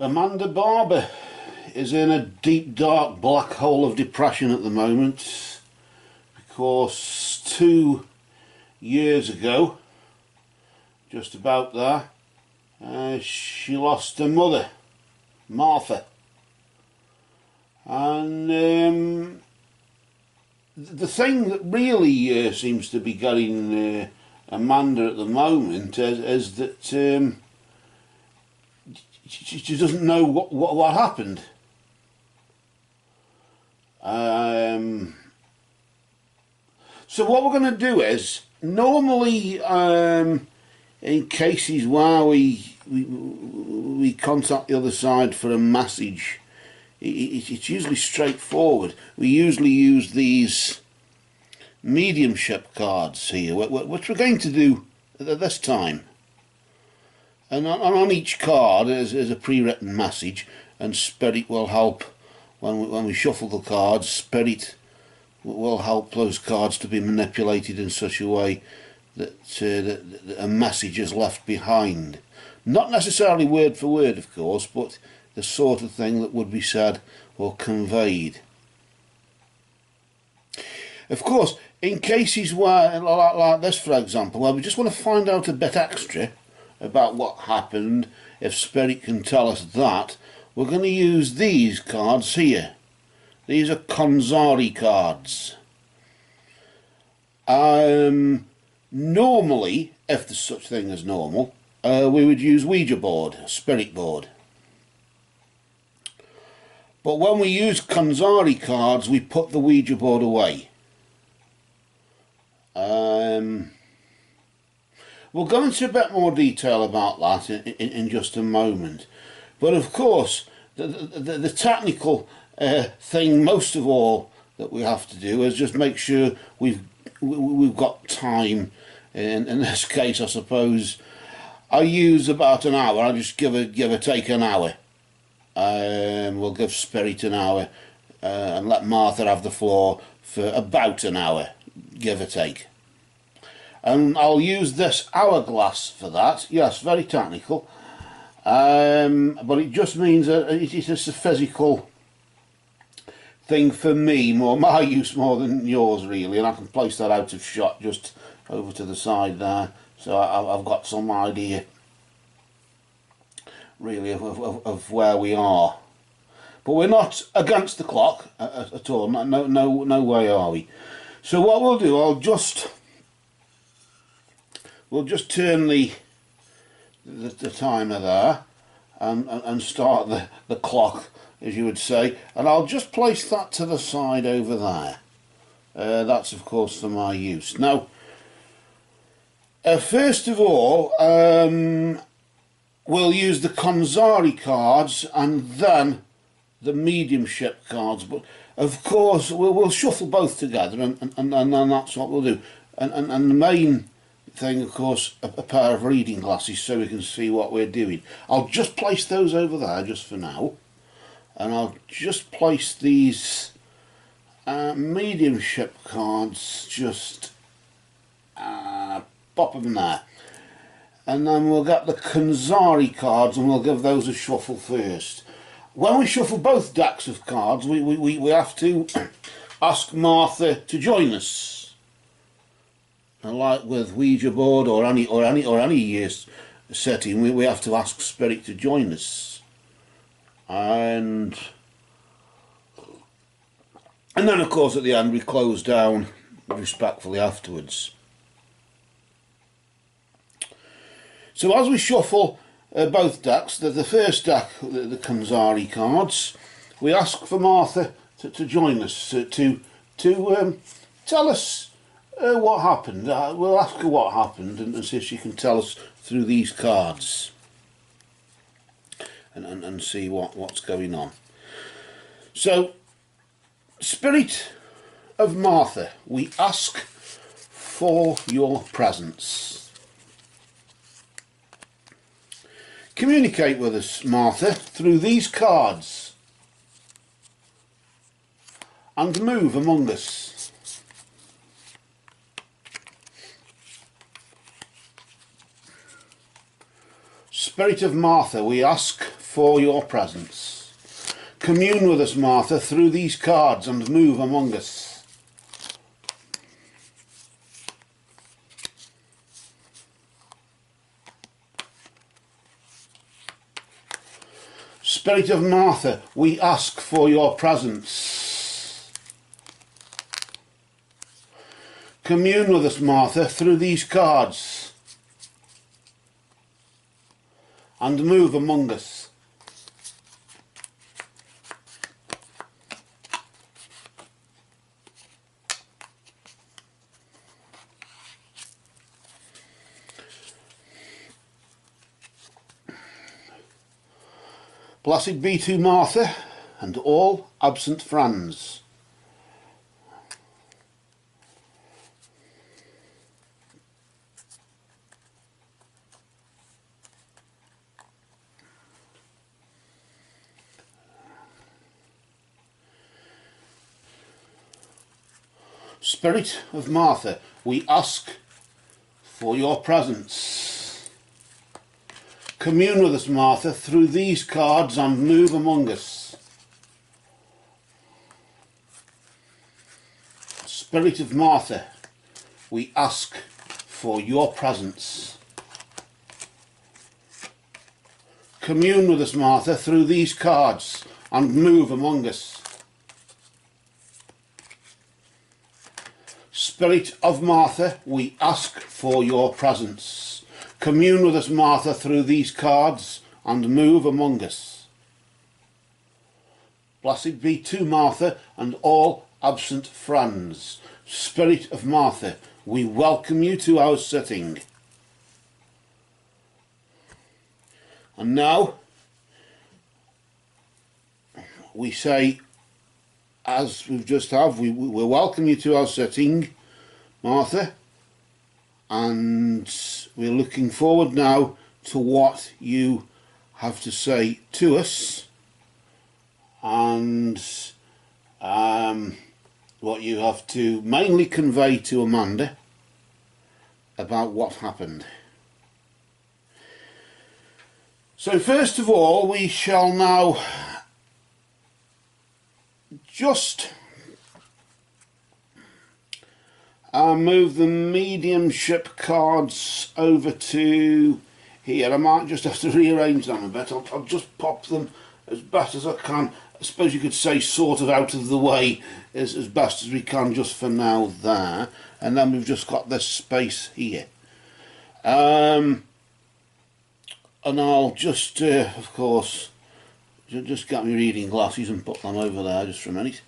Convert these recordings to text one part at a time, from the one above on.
Amanda Barber is in a deep dark black hole of depression at the moment because 2 years ago, just about there, she lost her mother, Martha. And the thing that really seems to be getting Amanda at the moment is that she doesn't know what happened. So what we're going to do is, normally in cases where we contact the other side for a message, it's usually straightforward. We usually use these mediumship cards here, which we're going to do at this time. And on each card is a pre-written message, and Spirit will help, when we shuffle the cards, Spirit will help those cards to be manipulated in such a way that a message is left behind. Not necessarily word for word, of course, but the sort of thing that would be said or conveyed. Of course, in cases where, like this for example, where we just want to find out a bit extra about what happened, if Spirit can tell us that, we're going to use these cards here. These are Konxari cards. Normally, if there's such thing as normal, we would use Ouija board, Spirit board. But when we use Konxari cards, we put the Ouija board away. We'll go into a bit more detail about that in just a moment. But of course, the technical thing most of all that we have to do is just make sure we've got time. In this case, I suppose I use about an hour. I just give or take an hour. We'll give Spirit an hour and let Martha have the floor for about an hour, give or take. And I'll use this hourglass for that. Yes, very technical. But it just means that it's a physical thing for me, my use more than yours really, and I can place that out of shot just over to the side there, so I've got some idea really of where we are. But we're not against the clock at all. No way are we. So what we'll do, we'll just turn the timer there and start the clock, as you would say, and I'll just place that to the side over there. That's of course for my use. Now, first of all, we'll use the Konxari cards and then the mediumship cards, but of course we'll shuffle both together, and that's what we'll do. And the main thing, of course, a pair of reading glasses so we can see what we're doing. I'll just place those over there just for now, and I'll just place these mediumship cards, just pop them there, and then we'll get the Konxari cards and we'll give those a shuffle first. When we shuffle both decks of cards, we have to ask Martha to join us. And like with Ouija board or any setting, we have to ask Spirit to join us, and then of course at the end we close down respectfully afterwards. So as we shuffle both decks, the first deck, the Konxari cards, we ask for Martha to join us, to tell us what happened. We'll ask her what happened and see if she can tell us through these cards, and see what's going on. So, Spirit of Martha, we ask for your presence. Communicate with us, Martha, through these cards, and move among us. Spirit of Martha, we ask for your presence. Commune with us, Martha, through these cards and move among us. Spirit of Martha, we ask for your presence. Commune with us, Martha, through these cards and move among us. Blessed be to Martha and all absent friends. Spirit of Martha, we ask for your presence. Commune with us, Martha, through these cards and move among us. Spirit of Martha, we ask for your presence. Commune with us, Martha, through these cards and move among us. Spirit of Martha, we ask for your presence. Commune with us, Martha, through these cards and move among us. Blessed be to Martha and all absent friends. Spirit of Martha, we welcome you to our sitting. And now we say, as we've just have, we welcome you to our sitting, Martha, and we're looking forward now to what you have to say to us, and what you have to mainly convey to Amanda about what happened. So first of all, we shall now just move the mediumship cards over to here. I might just have to rearrange them a bit. I'll just pop them as best as I can. I suppose you could say sort of out of the way as best as we can just for now there. And then we've just got this space here. And I'll just, of course, just get my reading glasses and put them over there just for a minute.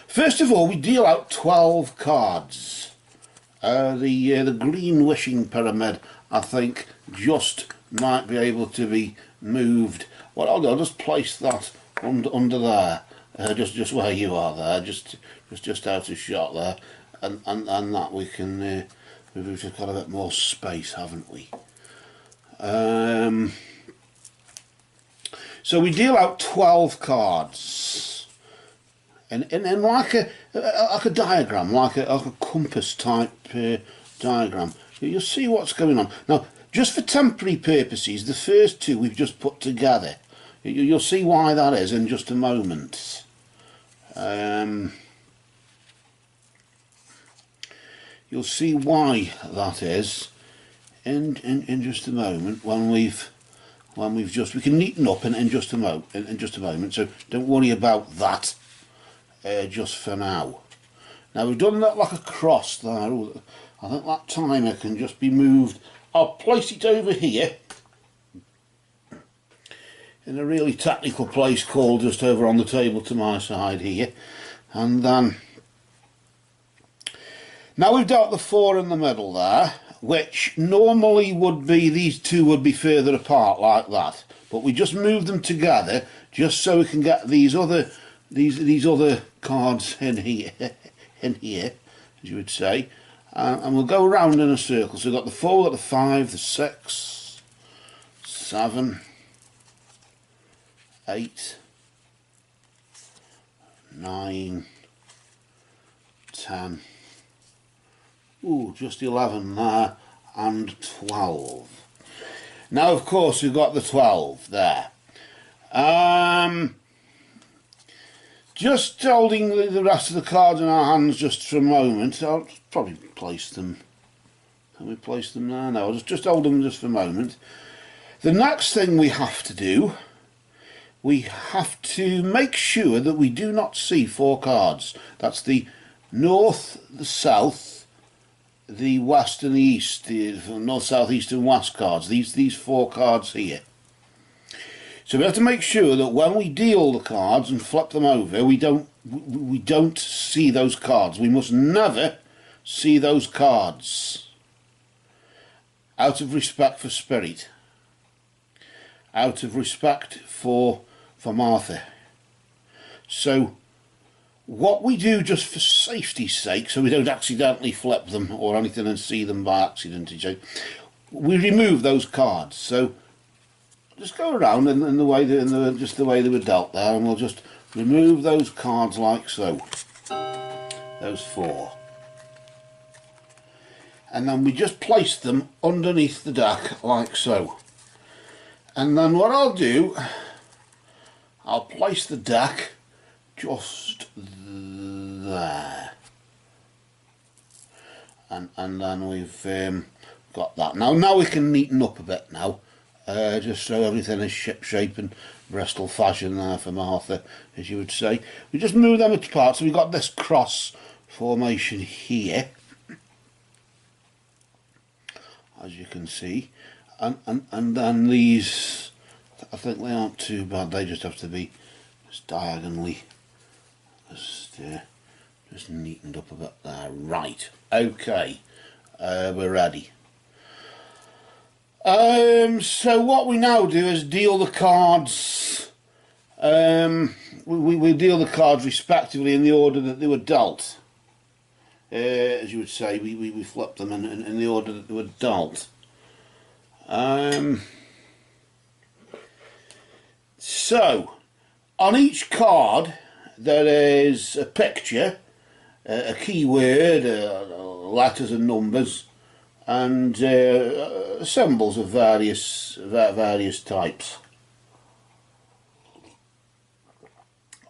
First of all, we deal out 12 cards. The green wishing pyramid, I think, just might be able to be moved. What I'll do, I'll just place that under there, just where you are there, just out of shot there, and that we can. We've just got a bit more space, haven't we? So we deal out 12 cards in like a diagram, like a compass type diagram. You'll see what's going on. Now, just for temporary purposes, the first two we've just put together. You'll see why that is in just a moment. You'll see why that is in just a moment when we've just, we can neaten up in just a moment. So don't worry about that just for now. Now we've done that like a cross there. Ooh, I think that timer can just be moved. I'll place it over here in a really technical place called just over on the table to my side here, and then now we've dealt the 4 in the middle there, which normally would be, these two would be further apart like that, but we just move them together just so we can get these other cards in here as you would say, and we'll go around in a circle. So we've got the 4, we've got the 5, the 6, 7, 8, 9, 10, ooh, just 11 there, and 12. Now, of course, we've got the 12 there. Just holding the rest of the cards in our hands just for a moment. I'll probably place them. Can we place them there? No, I'll just hold them just for a moment. The next thing we have to do, we have to make sure that we do not see 4 cards. That's the north, the south, the west and the east, the north, south, east and west cards. These 4 cards here. So we have to make sure that when we deal the cards and flip them over, we don't see those cards. We must never see those cards. Out of respect for Spirit. Out of respect for Martha. So what we do, just for safety's sake, so we don't accidentally flip them or anything and see them by accident, we remove those cards. So just go around in the way just the way they were dealt there, and we'll just remove those cards like so. Those 4. And then we just place them underneath the deck like so. And then what I'll do, I'll place the deck just there. And then we've got that. Now we can neaten up a bit now. Just so everything is ship-shape and Bristol fashion there for Martha, as you would say. We just move them apart, so we've got this cross formation here, as you can see, and then these, I think they aren't too bad, they just have to be just diagonally just neatened up a bit there. Right, okay, we're ready. So what we now do is deal the cards, we deal the cards respectively in the order that they were dealt. As you would say, we flip them in the order that they were dealt. So, on each card there is a picture, a keyword, letters and numbers, and symbols of various types.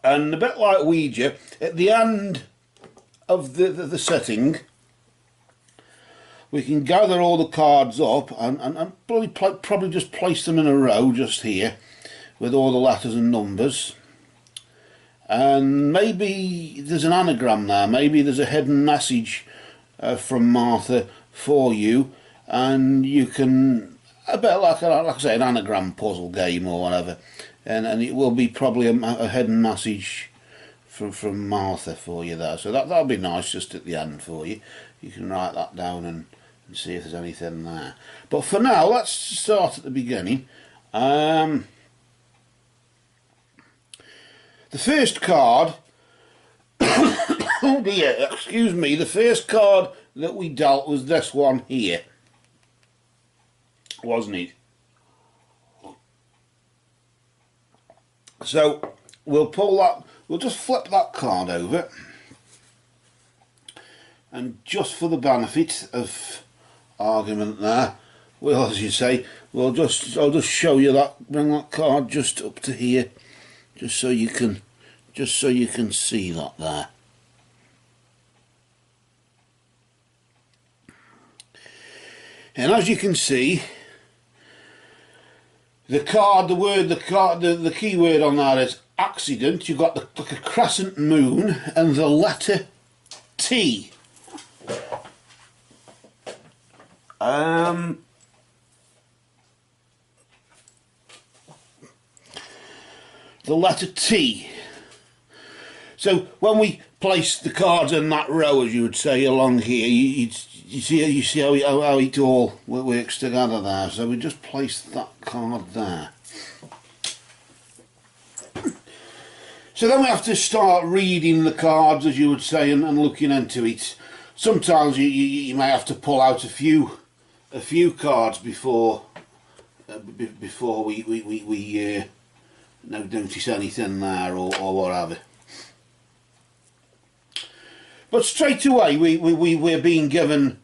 And a bit like Ouija, at the end of the setting, we can gather all the cards up and probably just place them in a row just here with all the letters and numbers. And maybe there's an anagram there, maybe there's a hidden message from Martha for you, and you can, a bit like I say, an anagram puzzle game or whatever, and it will be probably a hidden message from Martha for you there. So that'll be nice just at the end for you. You can write that down and see if there's anything there. But for now, let's start at the beginning. The first card, oh dear, excuse me, the first card that we dealt was this one here, wasn't it? So we'll pull that, we'll just flip that card over, and just for the benefit of argument there, well, as you say, I'll just show you that, bring that card just up to here, just so you can see that there. And as you can see, the keyword on that is accident. You've got like a crescent moon and the letter T. The letter T. So when we place the cards in that row, as you would say, along here, you see how it all works together there. So we just place that card there. So then we have to start reading the cards, as you would say, and looking into it. Sometimes you may have to pull out a few cards before we notice anything there or whatever. But straight away we're being given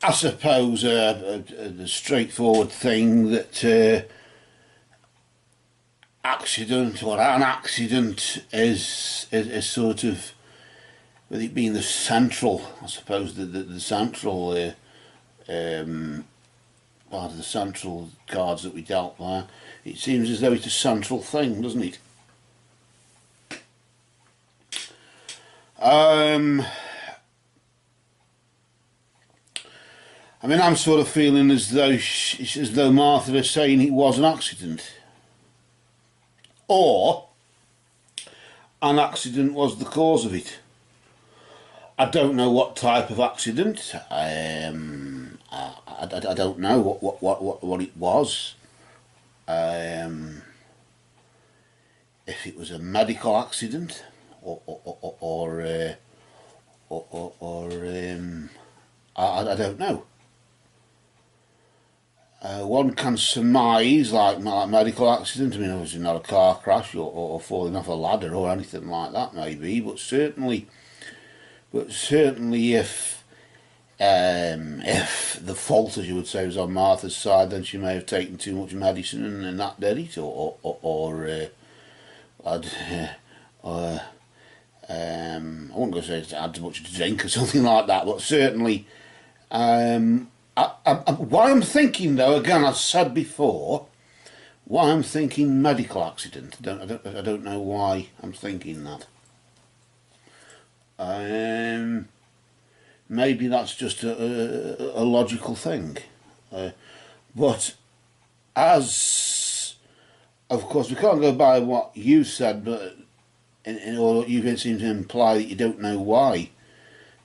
I suppose a straightforward thing that accident or an accident is sort of, with it being the central, I suppose the central part of the central cards that we dealt there, it seems as though it's a central thing, doesn't it? I mean, I'm sort of feeling as though Martha is saying it was an accident, or an accident was the cause of it. I don't know what type of accident. I don't know what it was. If it was a medical accident, or I don't know. One can surmise, like medical accident. I mean, obviously not a car crash or falling off a ladder or anything like that, maybe, but certainly if the fault, as you would say, was on Martha's side, then she may have taken too much medicine and that did it, I wouldn't go say to add too much to drink or something like that, but certainly, why I'm thinking though, again, as I said before, why I'm thinking medical accident. I don't know why I'm thinking that. Maybe that's just a logical thing, but as of course we can't go by what you said, but or you seem to imply that you don't know why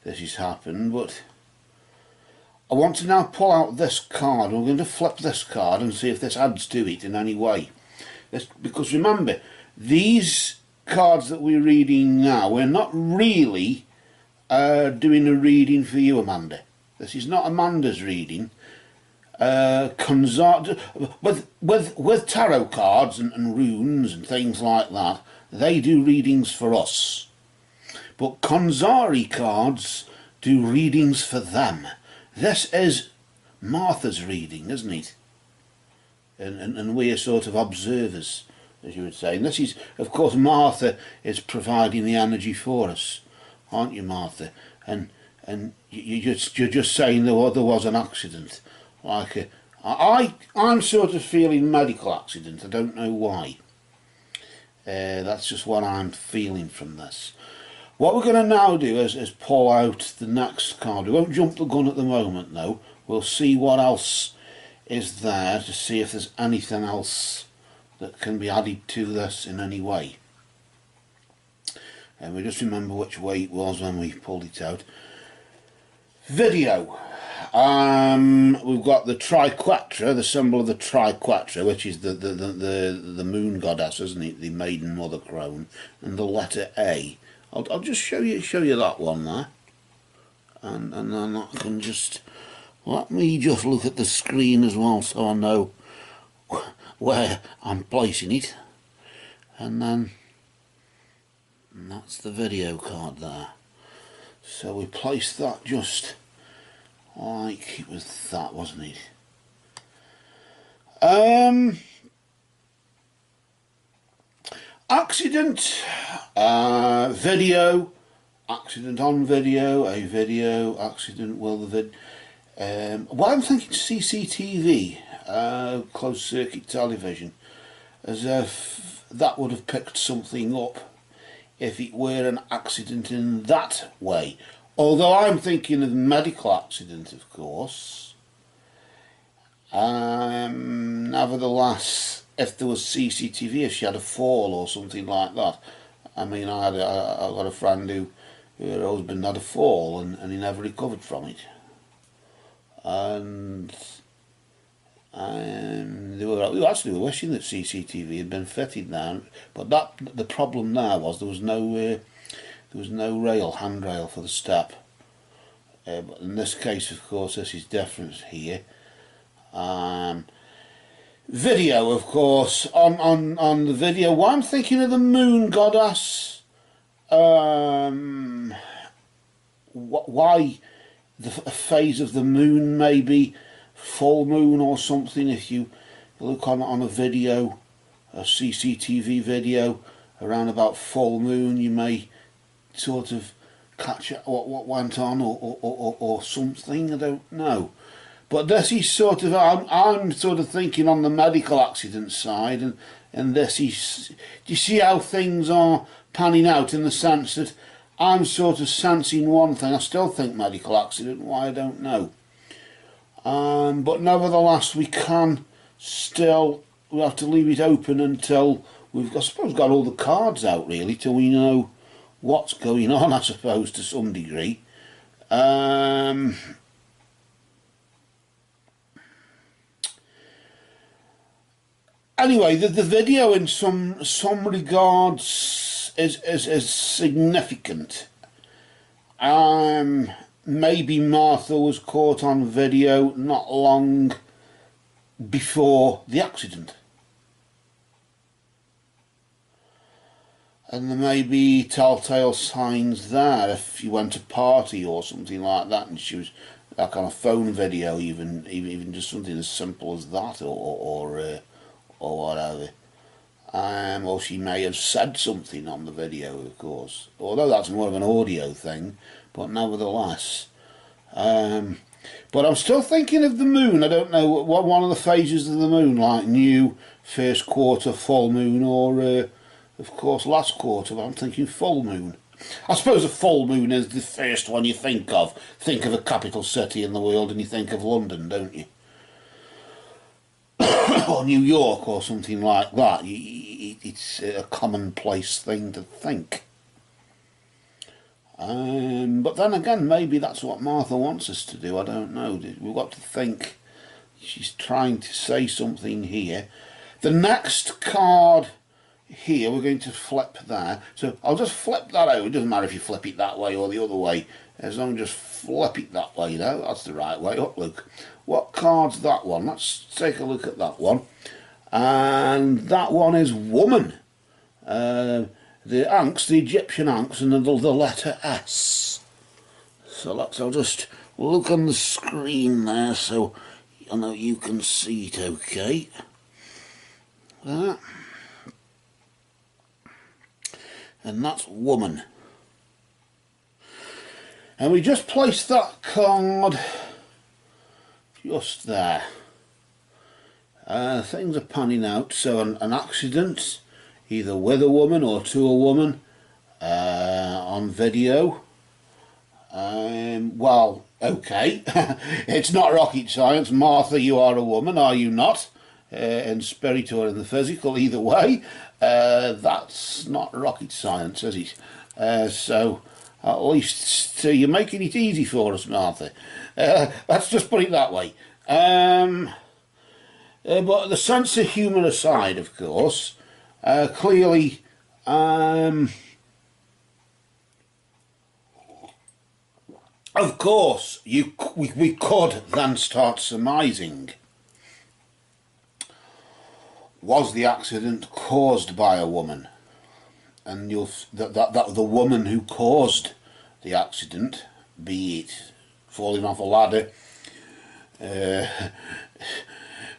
this has happened. But I want to now pull out this card. We're going to flip this card and see if this adds to it in any way. Because remember, these cards that we're reading now, we're not really doing a reading for you, Amanda. This is not Amanda's reading. With tarot cards and runes and things like that, they do readings for us. But Konxari cards do readings for them. This is Martha's reading, isn't it? And we are sort of observers, as you would say. And this is, of course, Martha is providing the energy for us, aren't you, Martha? And you're just saying there was an accident. Like I'm sort of feeling medical accident. I don't know why. That's just what I'm feeling from this. What we're going to now do is pull out the next card. We won't jump the gun at the moment, though. We'll see what else is there to see if there's anything else that can be added to this in any way. And we just remember which way it was when we pulled it out. Video. We've got the triquetra, the symbol of the triquetra, which is the moon goddess, isn't it? The maiden mother crone, and the letter A. I'll just show you that one there, and then I can just let me just look at the screen as well, so I know where I'm placing it, and then that's the video card there. So we place that just like it was that, wasn't it? Accident, video, accident on video, a video, accident, well the vid. Well, I'm thinking CCTV, closed circuit television, as if that would have picked something up if it were an accident in that way. Although I'm thinking of medical accident, of course. Nevertheless, if there was CCTV, if she had a fall or something like that. I mean, I got a friend who her husband had a fall and he never recovered from it. And they were actually wishing that CCTV had been fitted there, but the problem there was there was no handrail for the step. But in this case, of course, this is different here. Video, of course, on the video. Why I'm thinking of the moon goddess. Why a phase of the moon, maybe full moon or something. If you look on a video, a CCTV video around about full moon, you may sort of catch what went on or something. I don't know. But this is sort of, I'm sort of thinking on the medical accident side, and this is, do you see how things are panning out, in the sense that I'm sort of sensing one thing. I still think medical accident, why I don't know. But nevertheless, we have to leave it open until we've, I suppose, got all the cards out, really, till we know what's going on, I suppose, to some degree. Anyway, the video in some regards is significant. Maybe Martha was caught on video not long before the accident, and there may be telltale signs there if you went to a party or something like that, and she was like on a phone video, even just something as simple as that, or whatever. Or she may have said something on the video, of course, although that's more of an audio thing, but nevertheless. But I'm still thinking of the moon. I don't know what one of the phases of the moon, like new, first quarter, full moon, or of course last quarter, but I'm thinking full moon. I suppose a full moon is the first one you think of. Think of a capital city in the world and you think of London, don't you? Or New York or something like that. It's a commonplace thing to think. But then again, maybe that's what Martha wants us to do. I don't know. We've got to think. She's trying to say something here. The next card here, we're going to flip there. So I'll just flip that out. It doesn't matter if you flip it that way or the other way. As long as just flip it that way now. That's the right way up, look. What card's that one? Let's take a look at that one. And that one is woman. The Ankhs, the Egyptian Ankhs, and the letter S. So I'll just look on the screen there so I know you can see it okay. There. And that's woman. And we just place that card just there. Things are panning out. So an accident, either with a woman or to a woman, on video. Well, okay. It's not rocket science. Martha, you are a woman, are you not? In spirit or in the physical, either way. That's not rocket science, is it? So at least you're making it easy for us, Martha. Let's just put it that way. But the sense of humour aside, of course, clearly, of course, we could then start surmising. Was the accident caused by a woman? And that the woman who caused the accident, be it falling off a ladder,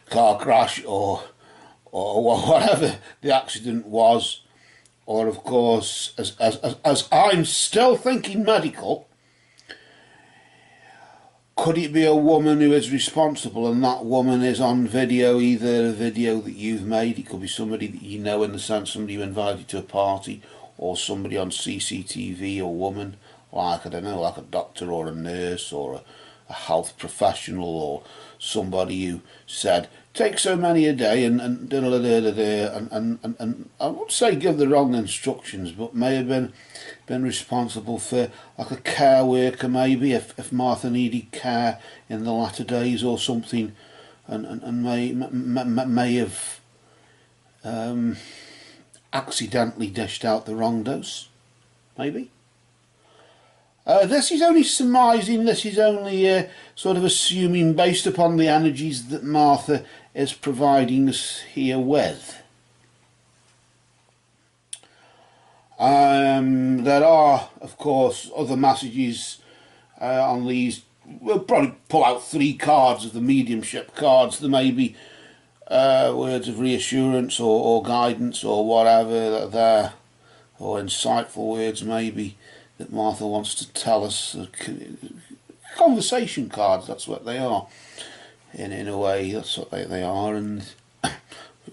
car crash, or whatever the accident was, or of course, as I'm still thinking medical, could it be a woman who is responsible, and that woman is on video, either a video that you've made, it could be somebody that you know, in the sense somebody you invited to a party, or somebody on CCTV, a woman, like, I don't know, like a doctor or a nurse or a health professional, or somebody who said, take so many a day and I would say give the wrong instructions, but may have been responsible for, like a care worker maybe, if Martha needed care in the latter days or something, and may have accidentally dished out the wrong dose, maybe. This is only surmising, this is only sort of assuming based upon the energies that Martha is providing us here with. There are, of course, other messages on these we'll probably pull out 3 cards of the mediumship cards. There may be words of reassurance or guidance or whatever that are there, or insightful words maybe that Martha wants to tell us. Conversation cards, that's what they are. In a way, that's what they are, and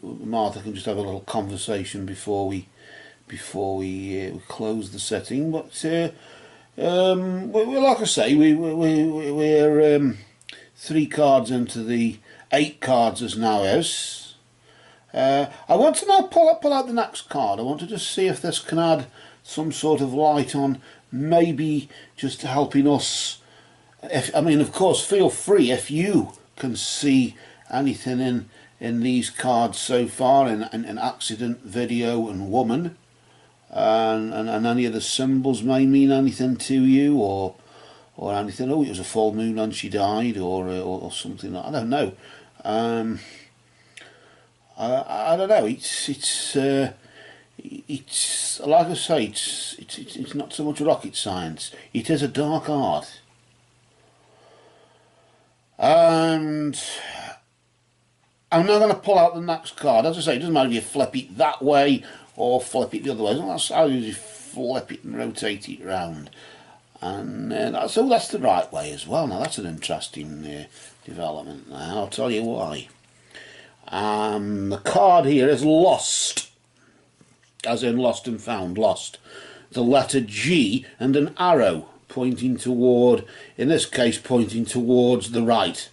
Martha can just have a little conversation before we close the setting. But like I say, we're 3 cards into the 8 cards as now is. I want to now pull out the next card. I want to just see if this can add some sort of light on, maybe just helping us. I mean, of course, feel free if you can see anything in these cards so far, in accident, video and woman, and any of the symbols may mean anything to you, or anything. Oh, it was a full moon and she died, or something. I don't know. I don't know. It's like I say. It's not so much rocket science. It is a dark art. And I'm now going to pull out the next card. As I say, it doesn't matter if you flip it that way or flip it the other way. That's how you flip it and rotate it round. And that's the right way as well. Now that's an interesting development. Now I'll tell you why. The card here is lost, as in lost and found. Lost. The letter G and an arrow pointing toward, in this case, pointing towards the right.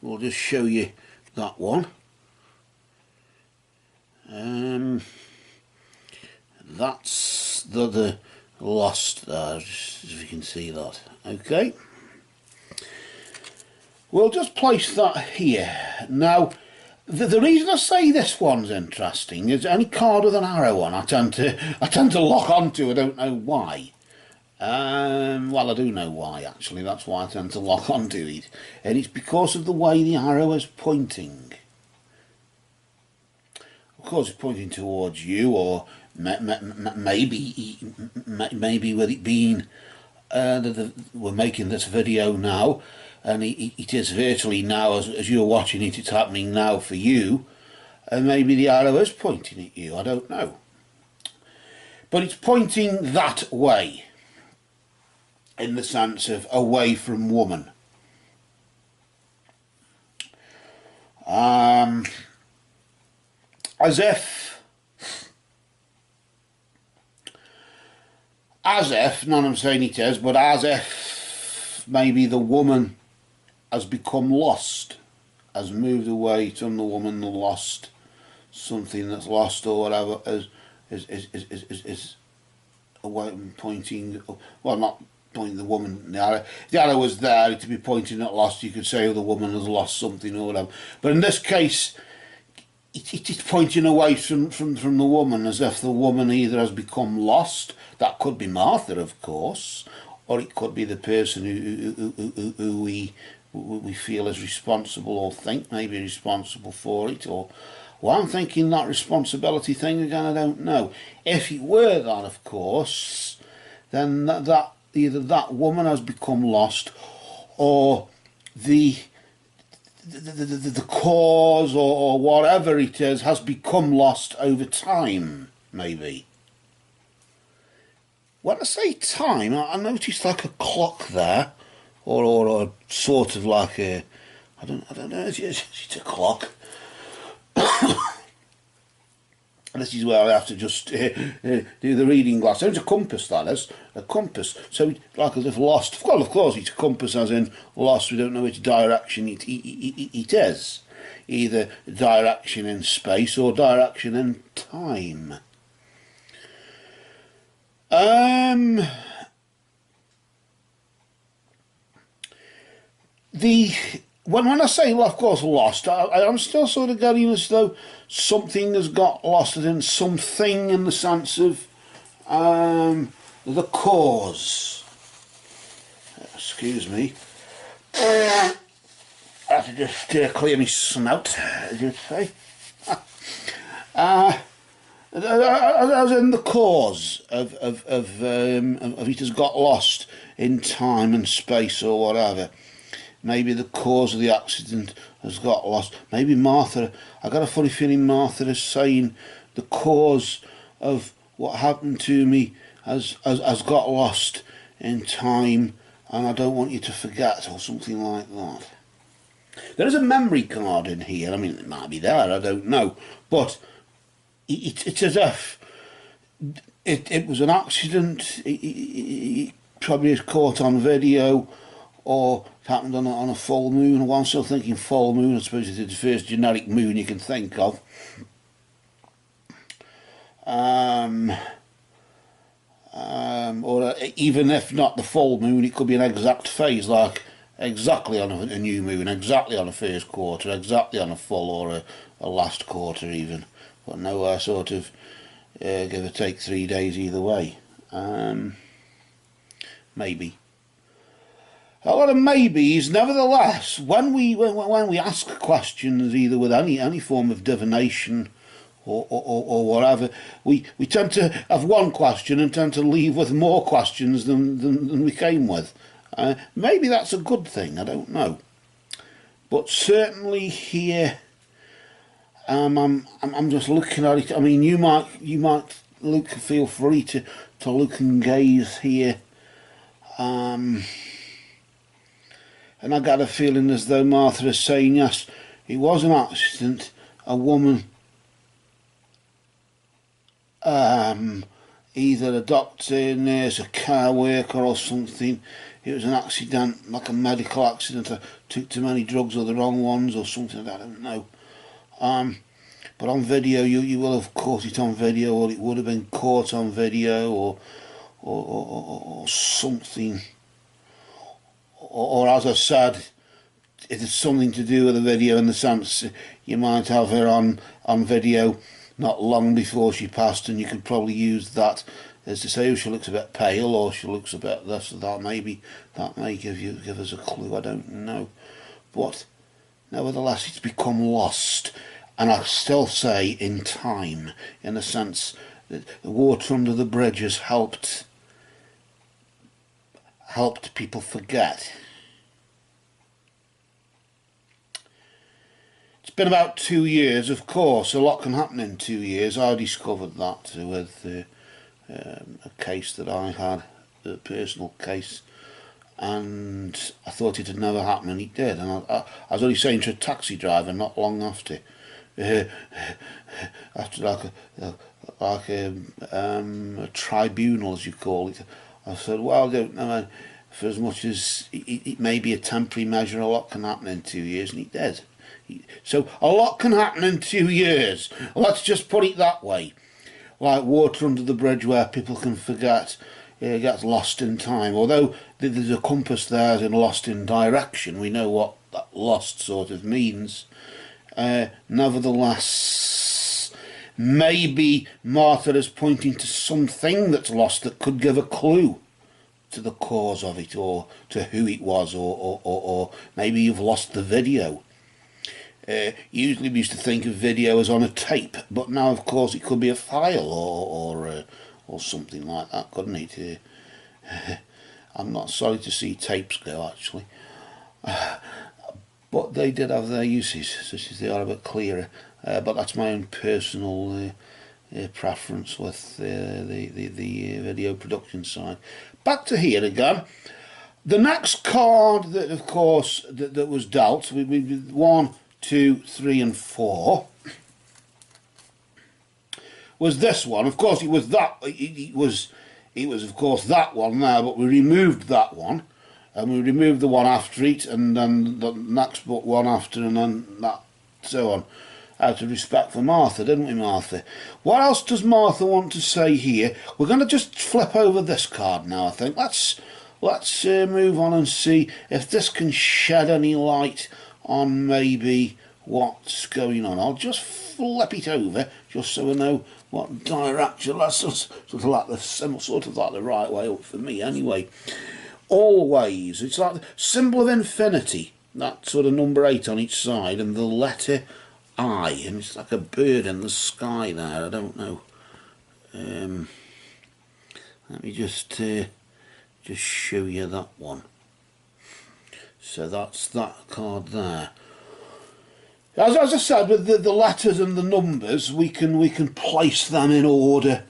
We'll just show you that one. That's the lost there, just if you can see that. Okay. We'll just place that here. Now, the reason I say this one's interesting is any card with an arrow on, I tend to lock onto. I don't know why. Well, I do know why, actually. That's why I tend to lock onto it, and it's because of the way the arrow is pointing. Of course, it's pointing towards you, or maybe with it being we're making this video now, and it is virtually now, as you're watching it, it's happening now for you, and maybe the arrow is pointing at you. I don't know, but it's pointing that way, in the sense of away from woman. As if, not I'm saying it is, but as if maybe the woman has become lost, has moved away from the woman, lost something that's lost or whatever, is away, pointing, well, not pointing the woman. The arrow was there to be pointing at lost. You could say, oh, the woman has lost something or whatever, but in this case it's pointing away from the woman, as if the woman either has become lost. That could be Martha, of course, or it could be the person who we feel is responsible, or think may be responsible for it, or well, I'm thinking that responsibility thing again, I don't know. If it were that, of course, then that either that woman has become lost, or the cause or whatever it is has become lost over time, maybe. When I say time, I noticed like a clock there, or sort of like a, I don't know, it's a clock. This is where I have to just do the reading glass. There's a compass, that is, a compass. So, like as if lost. Well, of course, it's a compass as in lost. We don't know which direction it is. Either direction in space or direction in time. When I say, well, of course, lost, I'm still sort of getting as though something has got lost, as in something in the sense of the cause. Excuse me. I have to just clear my snout, as you'd say. as in the cause of it has got lost in time and space or whatever. Maybe the cause of the accident has got lost. Maybe Martha, I got a funny feeling Martha is saying the cause of what happened to me has got lost in time, and I don't want you to forget, or something like that. There is a memory card in here. I mean, it might be there, I don't know, but it's as if it was an accident. It probably is caught on video, or it happened on a full moon. Well, I'm still thinking full moon. I suppose it's the first generic moon you can think of. Or even if not the full moon, it could be an exact phase, like exactly on a new moon, exactly on a first quarter, exactly on a full, or a last quarter even. But nowhere sort of give or take 3 days either way. Maybe. A lot of maybes. Nevertheless, when we ask questions, either with any form of divination or whatever, we tend to have one question and tend to leave with more questions than we came with. Maybe that's a good thing, I don't know. But certainly here, I'm just looking at it. I mean, you might feel free to look and gaze here. And I got a feeling as though Martha is saying, yes, it was an accident. A woman, either a doctor, nurse, a car worker or something. It was an accident, like a medical accident. I took too many drugs or the wrong ones or something, I don't know. But on video, you will have caught it on video, or it would have been caught on video, or something. Or as I said, it is something to do with the video, in the sense you might have her on video not long before she passed, and you could probably use that as to say, oh, she looks a bit pale, or she looks a bit this or that. Maybe that may give us a clue, I don't know. But nevertheless, it's become lost, and I still say in time, in the sense that the water under the bridge has helped people forget. It's been about 2 years, of course. A lot can happen in 2 years. I discovered that with a case that I had, a personal case, and I thought it had never happened, and it did. And I was only saying to a taxi driver not long after, after like a tribunal, as you call it. I said, well, I don't know, for as much as it may be a temporary measure, a lot can happen in 2 years, and it did. So a lot can happen in 2 years. Let's just put it that way. Like water under the bridge, where people can forget, gets lost in time. Although there's a compass there in lost in direction, we know what that lost sort of means. Nevertheless, maybe Martha is pointing to something that's lost that could give a clue to the cause of it, or to who it was, or maybe you've lost the video. Usually we used to think of video as on a tape, but now of course it could be a file or something like that, couldn't it? I'm not sorry to see tapes go, actually. But they did have their uses, such as they are a bit clearer. But that's my own personal preference with the video production side. Back to here again. The next card that, of course, that was dealt with 1, 2, 3 and 4 was this one. Of course, it was that. It was of course that one there, but we removed that one, and we removed the one after it, and then the next one after, and then that, so on. Out of respect for Martha, didn't we, Martha? What else does Martha want to say here? We're going to just flip over this card now, I think. Let's move on and see if this can shed any light on maybe what's going on. I'll just flip it over just so we know what direction. That's sort of like the right way up for me anyway. Always, it's like the symbol of infinity, that sort of number 8 on each side, and the letter I, and it's like a bird in the sky there. I don't know Let me just show you that one. So that's that card there. As I said, with the letters and the numbers, we can place them in order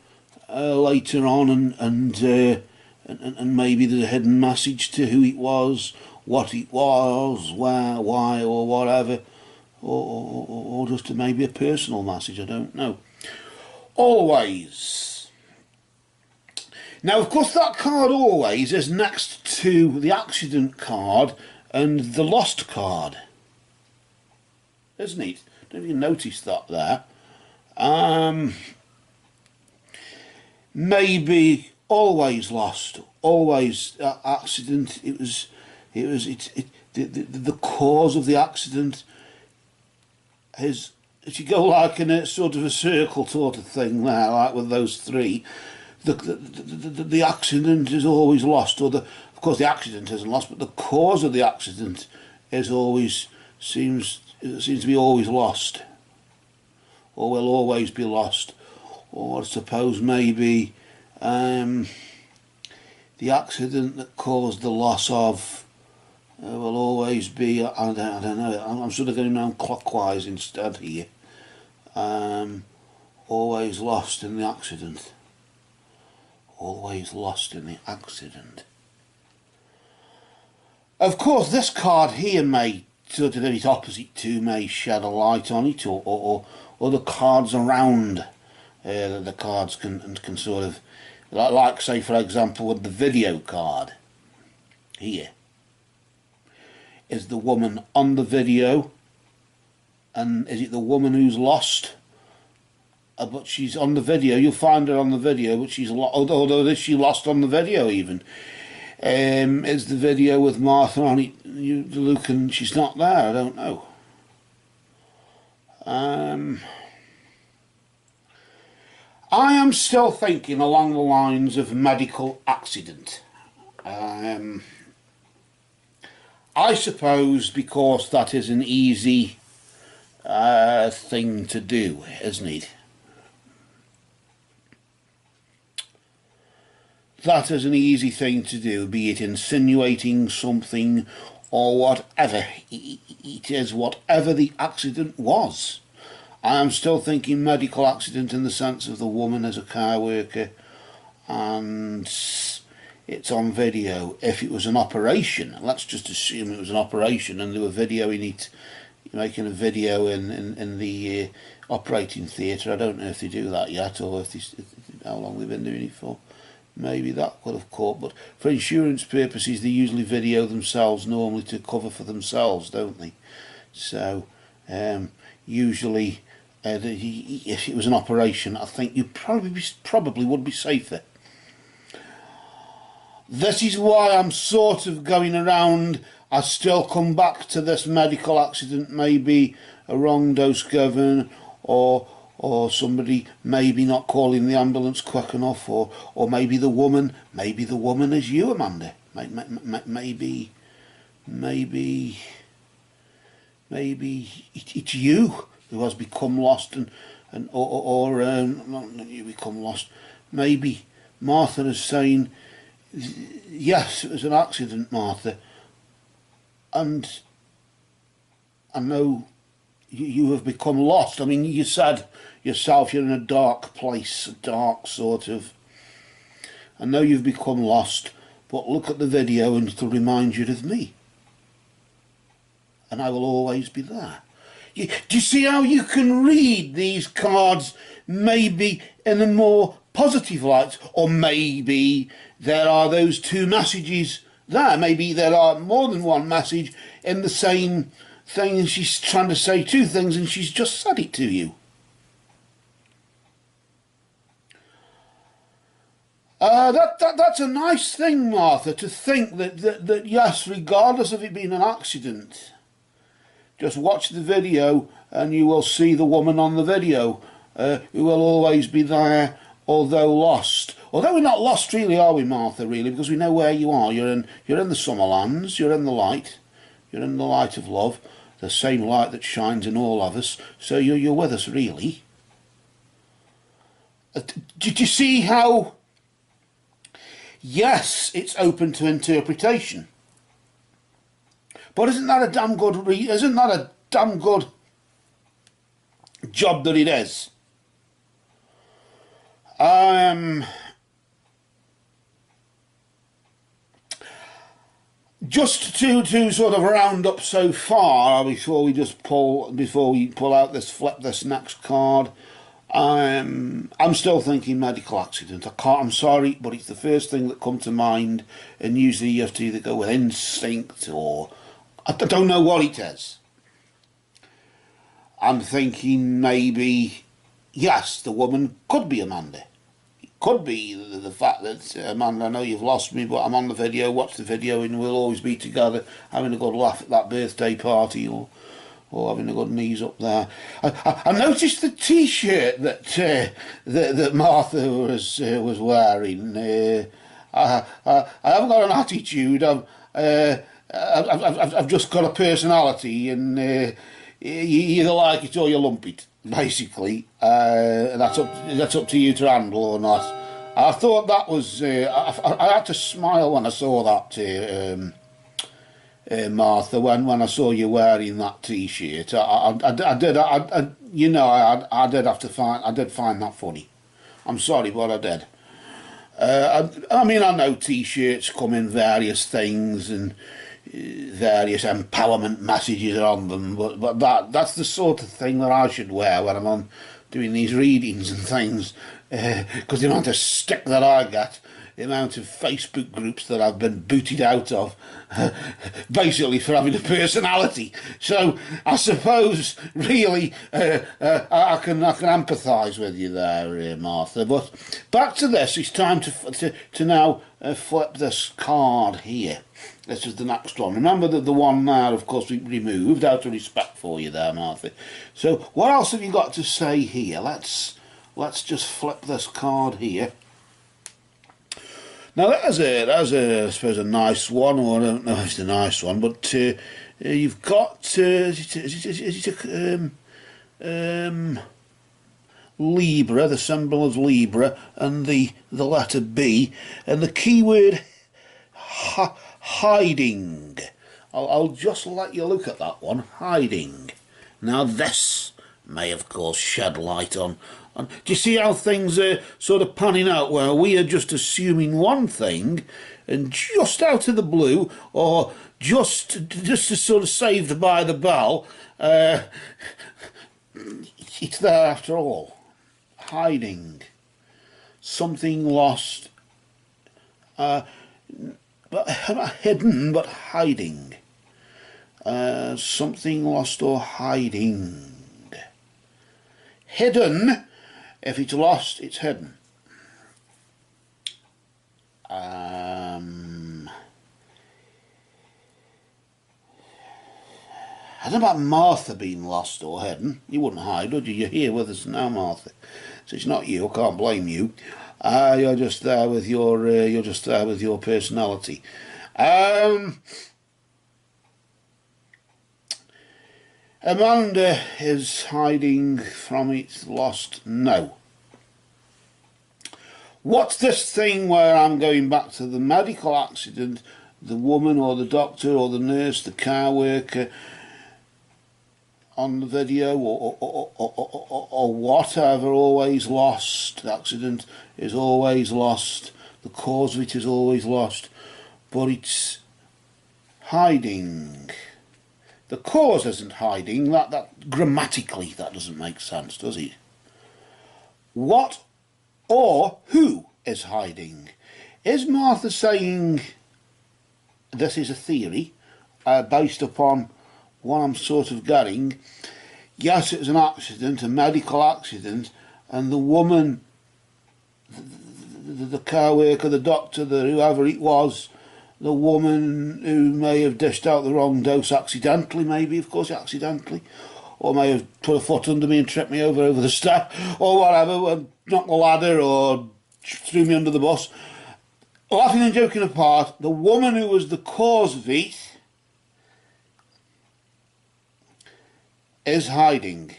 later on, and maybe there's a hidden message to who it was, what it was, where, why, or whatever, or just maybe a personal message. I don't know. Always. Now, of course, that card always is next to the accident card and the lost card, isn't it? I don't know if you noticed that there. Maybe always lost, always accident. The cause of the accident is, if you go like in a sort of a circle sort of thing there, like with those three, the accident is always lost, or of course the accident isn't lost, but the cause of the accident is always seems to be always lost, or will always be lost. Or I suppose maybe the accident that caused the loss of will always be, I don't know, I'm sort of going around clockwise instead here. Always lost in the accident. Always lost in the accident. Of course, this card here may sort of its opposite to may shed a light on it, or the cards around the cards can sort of, like say for example with the video card here, is the woman on the video, and is it the woman who's lost? But she's on the video, you'll find her on the video, but she's although is she lost on the video even? Is the video with Martha on it? You look and she's not there. I don't know. I am still thinking along the lines of medical accident. I suppose because that is an easy thing to do, isn't it? That is an easy thing to do, be it insinuating something or whatever it is, whatever the accident was. I am still thinking medical accident in the sense of the woman as a car worker and it's on video. If it was an operation, let's just assume it was an operation and they were videoing it, making a video in the operating theatre. I don't know if they do that yet, or if how long they've been doing it for. Maybe that would have caught, but for insurance purposes they usually video themselves normally to cover for themselves, don't they? So usually if it was an operation, I think you probably would be safer. This is why I'm sort of going around. I still come back to this medical accident, maybe a wrong dose given, or somebody maybe not calling the ambulance quick enough, or maybe the woman is you, Amanda. Maybe it's you who has become lost, or not you become lost. Maybe Martha is saying, yes, it was an accident, Martha, and I know you have become lost. I mean, you said yourself you're in a dark place, a dark sort of, I know you've become lost, but look at the video and it'll remind you of me, and I will always be there. Do you see how you can read these cards maybe in a more positive light, or maybe there are those two messages there, maybe there are more than one message in the same thing, and she's trying to say two things and she's just said it to you. That's a nice thing, Martha, to think that yes, regardless of it being an accident, just watch the video and you will see the woman on the video who will always be there, although lost. Although we're not lost really, are we, Martha, really, because we know where you are. You're in the summerlands, you're in the light, you're in the light of love, the same light that shines in all of us, so you're with us, really. Did you see how, yes, it's open to interpretation, but isn't that a damn good job that it is? Just to sort of round up so far before we pull out flip this next card. I'm still thinking medical accident. I'm sorry, but it's the first thing that comes to mind, and usually you have to either go with instinct or I don't know what it is. I'm thinking maybe, yes, the woman could be Amanda. It could be the fact that, Amanda, I know you've lost me, but I'm on the video, watch the video, and we'll always be together having a good laugh at that birthday party, or having a good knees up there. I noticed the T-shirt that Martha was wearing. I haven't got an attitude. I've just got a personality, and you either like it or you lump it, basically. That's up to you to handle or not. I thought that was. I had to smile when I saw that. Martha, when I saw you wearing that T-shirt, I did find that funny. I'm sorry, but I did. I mean, I know T-shirts come in various things and various empowerment messages on them, but that's the sort of thing that I should wear when I'm on doing these readings and things, because the amount of stick that I get, the amount of Facebook groups that I've been booted out of, basically for having a personality. So I suppose really I can empathise with you there, Martha. But back to this. It's time to now flip this card here. This is the next one. Remember that the one there, of course, we removed out of respect for you there, Martha. So what else have you got to say here? Let's just flip this card here. Now that's I suppose a nice one, or I don't know if it's a nice one, but you've got Libra, the symbol of Libra, and the letter B, and the keyword hiding. I'll just let you look at that one, hiding. Now this may of course shed light on. Do you see how things are sort of panning out, where we are just assuming one thing, and just out of the blue, or just sort of saved by the bell, it's there after all. Hiding. Something lost. But not hidden, but hiding. Something lost or hiding. Hidden. If it's lost, it's hidden. I don't know about Martha being lost or hidden. You wouldn't hide, would you? You're here with us now, Martha. So it's not you. I can't blame you. You're just there with your personality. Amanda is hiding from its lost. No. What's this thing where I'm going back to the medical accident, the woman or the doctor or the nurse, the car worker on the video, or whatever, always lost. The accident is always lost. The cause of it is always lost. But it's hiding. The cause isn't hiding. That grammatically that doesn't make sense, does it? What or who is hiding? Is Martha saying this is a theory based upon what I'm sort of getting? Yes, it was an accident, a medical accident, and the woman, the car worker, the doctor, whoever it was, the woman who may have dished out the wrong dose accidentally, maybe, of course, accidentally, or may have put a foot under me and tripped me over the step, or whatever, knocked the ladder, or threw me under the bus. Laughing and joking apart, the woman who was the cause of it is hiding.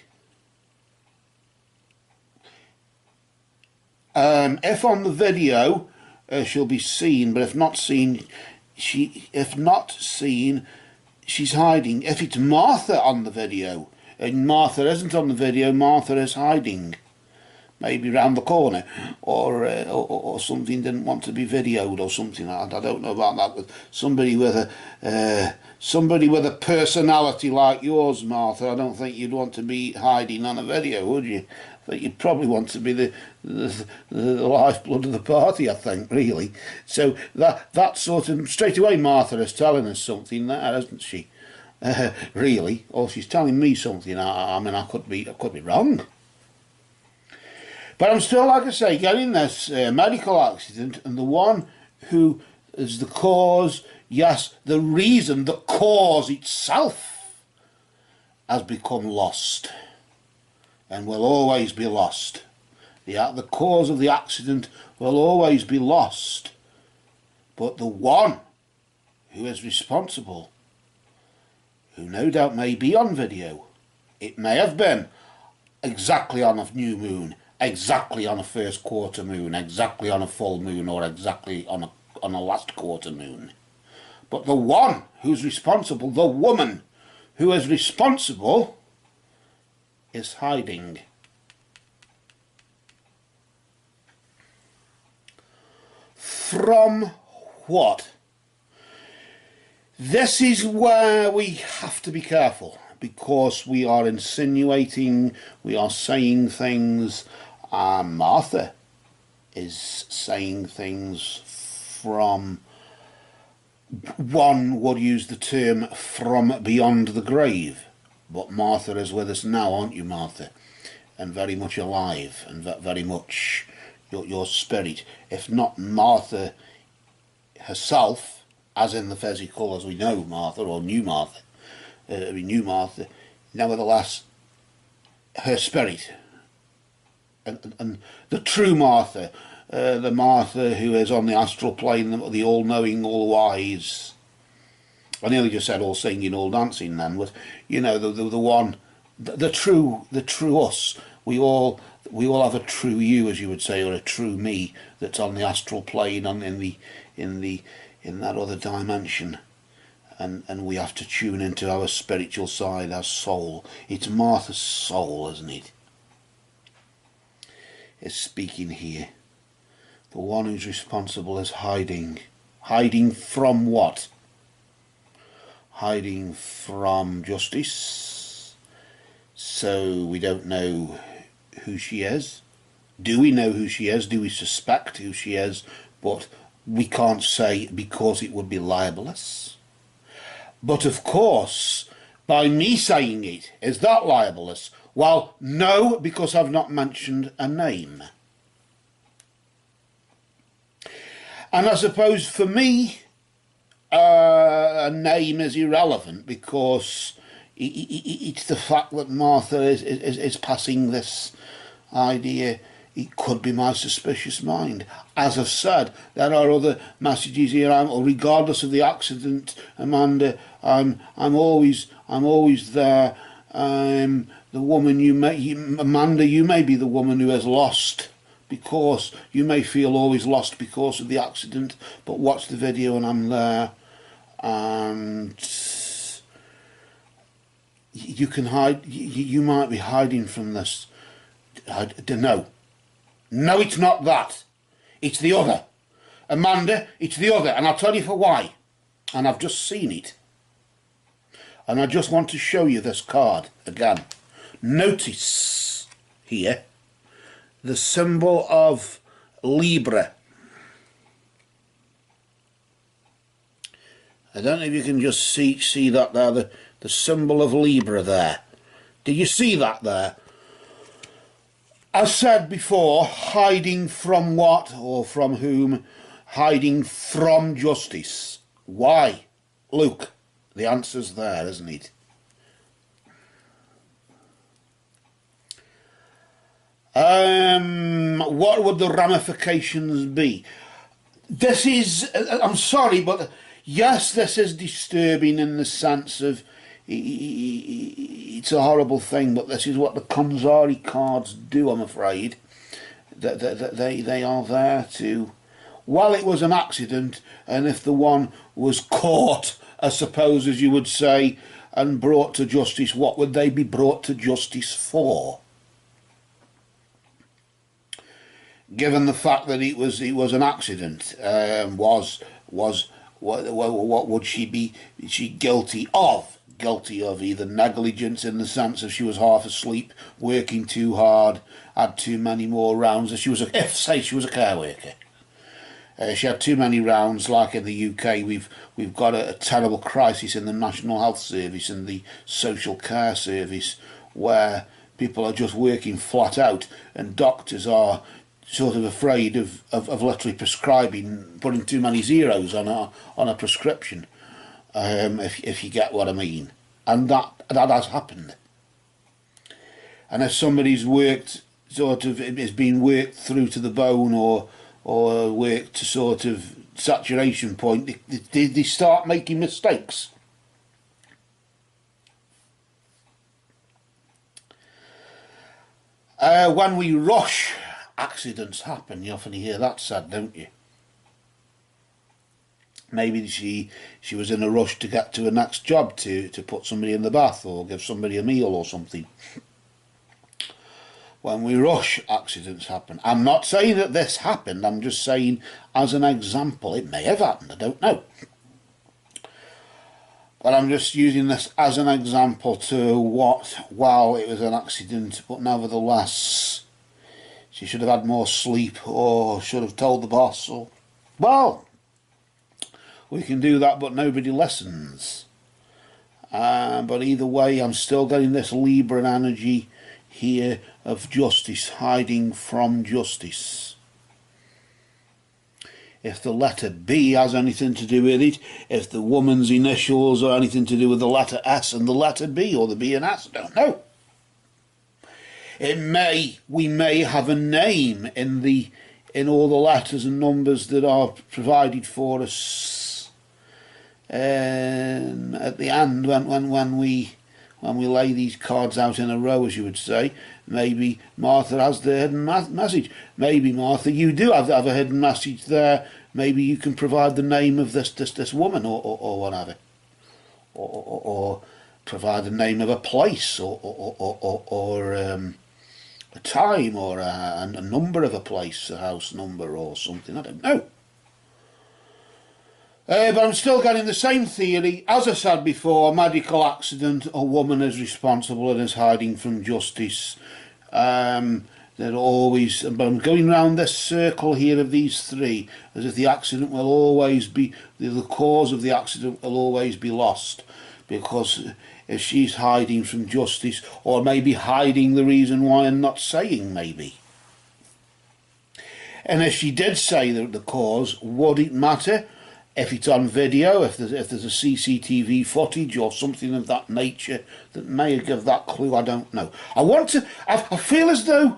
If on the video she'll be seen, but if not seen, she's hiding. If it's Martha on the video, and Martha isn't on the video, Martha is hiding. Maybe round the corner, or something didn't want to be videoed, or something. I don't know about that. But somebody with a personality like yours, Martha, I don't think you'd want to be hiding on a video, would you? I think you'd probably want to be the lifeblood of the party, I think, really. So that sort of straight away, Martha is telling us something there, isn't she? Really, or she's telling me something. I mean, I could be wrong. But I'm still, like I say, getting this medical accident, and the one who is the cause, yes, the reason, the cause itself has become lost and will always be lost. The cause of the accident will always be lost. But the one who is responsible, who no doubt may be on video, it may have been exactly on a new moon, exactly on a first quarter moon, exactly on a full moon, or exactly on a last quarter moon. But the one who's responsible, the woman who is responsible, is hiding. From what? This is where we have to be careful, because we are insinuating, we are saying things. Martha is saying things from, one would use the term, from beyond the grave. But Martha is with us now, aren't you, Martha? And very much alive, and very much your spirit. If not Martha herself, as in the physical, as we know Martha, or knew Martha, nevertheless, her spirit, and the true Martha, the Martha who is on the astral plane, the all-knowing, all-wise. I nearly just said all-singing, all-dancing then, but you know, the one, the true us. We all have a true you, as you would say, or a true me that's on the astral plane, in that other dimension, and we have to tune into our spiritual side, our soul. It's Martha's soul, isn't it? Is speaking here. The one who's responsible is hiding. Hiding from what? Hiding from justice. So we don't know who she is. Do we know who she is? Do we suspect who she is? But we can't say, because it would be libelous. But of course, by me saying it, is that libelous? Well, no, because I've not mentioned a name. And I suppose for me, a name is irrelevant, because it's the fact that Martha is passing this idea. It could be my suspicious mind. As I've said, there are other messages here. Regardless of the accident, Amanda, I'm always there. The woman Amanda, you may be the woman who has lost, because you may feel always lost because of the accident, but watch the video and I'm there, and you can hide. You might be hiding from this. I don't know. No, it's not that. It's the other. Amanda, it's the other, and I'll tell you for why. And I've just seen it. And I just want to show you this card again. Notice here the symbol of Libra. I don't know if you can just see that there, the symbol of Libra there. Do you see that there? As said before, hiding from what or from whom? Hiding from justice. Why? Look, the answer's there, isn't it? What would the ramifications be? This is, I'm sorry, but yes, this is disturbing in the sense of it's a horrible thing, but this is what the Konxari cards do, I'm afraid. they are there to, well, it was an accident, and if the one was caught, I suppose, as you would say, and brought to justice, what would they be brought to justice for? Given the fact that it was an accident, what would she be? Is she guilty of? Guilty of either negligence in the sense of she was half asleep, working too hard, had too many more rounds. If say she was a care worker, she had too many rounds. Like in the UK, we've got a terrible crisis in the National Health Service and the Social Care Service, where people are just working flat out, and doctors are sort of afraid of literally prescribing, putting too many zeros on a prescription, if you get what I mean. And that has happened. And if somebody's worked, sort of, is being worked through to the bone, or worked to sort of saturation point, they start making mistakes. When we rush, accidents happen. You often hear that said, don't you? Maybe she was in a rush to get to her next job, to put somebody in the bath or give somebody a meal or something. When we rush, accidents happen. I'm not saying that this happened, I'm just saying as an example. It may have happened, I don't know. But I'm just using this as an example to what, well, it was an accident, but nevertheless, she should have had more sleep, or should have told the boss, or, well, we can do that, but nobody listens. But either way, I'm still getting this Libra energy here of justice, hiding from justice. If the letter B has anything to do with it, if the woman's initials are anything to do with the letter S and the letter B, or the B and S, I don't know. We may have a name in all the letters and numbers that are provided for us. At the end, when we lay these cards out in a row, as you would say, maybe Martha has the hidden message. Maybe, Martha, you do have a hidden message there. Maybe you can provide the name of this woman, or whatever, or provide the name of a place, or a time, or a number of a place, a house number or something. I don't know. But I'm still getting the same theory. As I said before, a medical accident, a woman is responsible and is hiding from justice. They're always, but I'm going round this circle here of these three, as if the accident will always be, the cause of the accident will always be lost, because if she's hiding from justice, or maybe hiding the reason why and not saying, maybe. And if she did say the cause, would it matter? If it's on video, if there's a CCTV footage or something of that nature that may give that clue, I don't know. I feel as though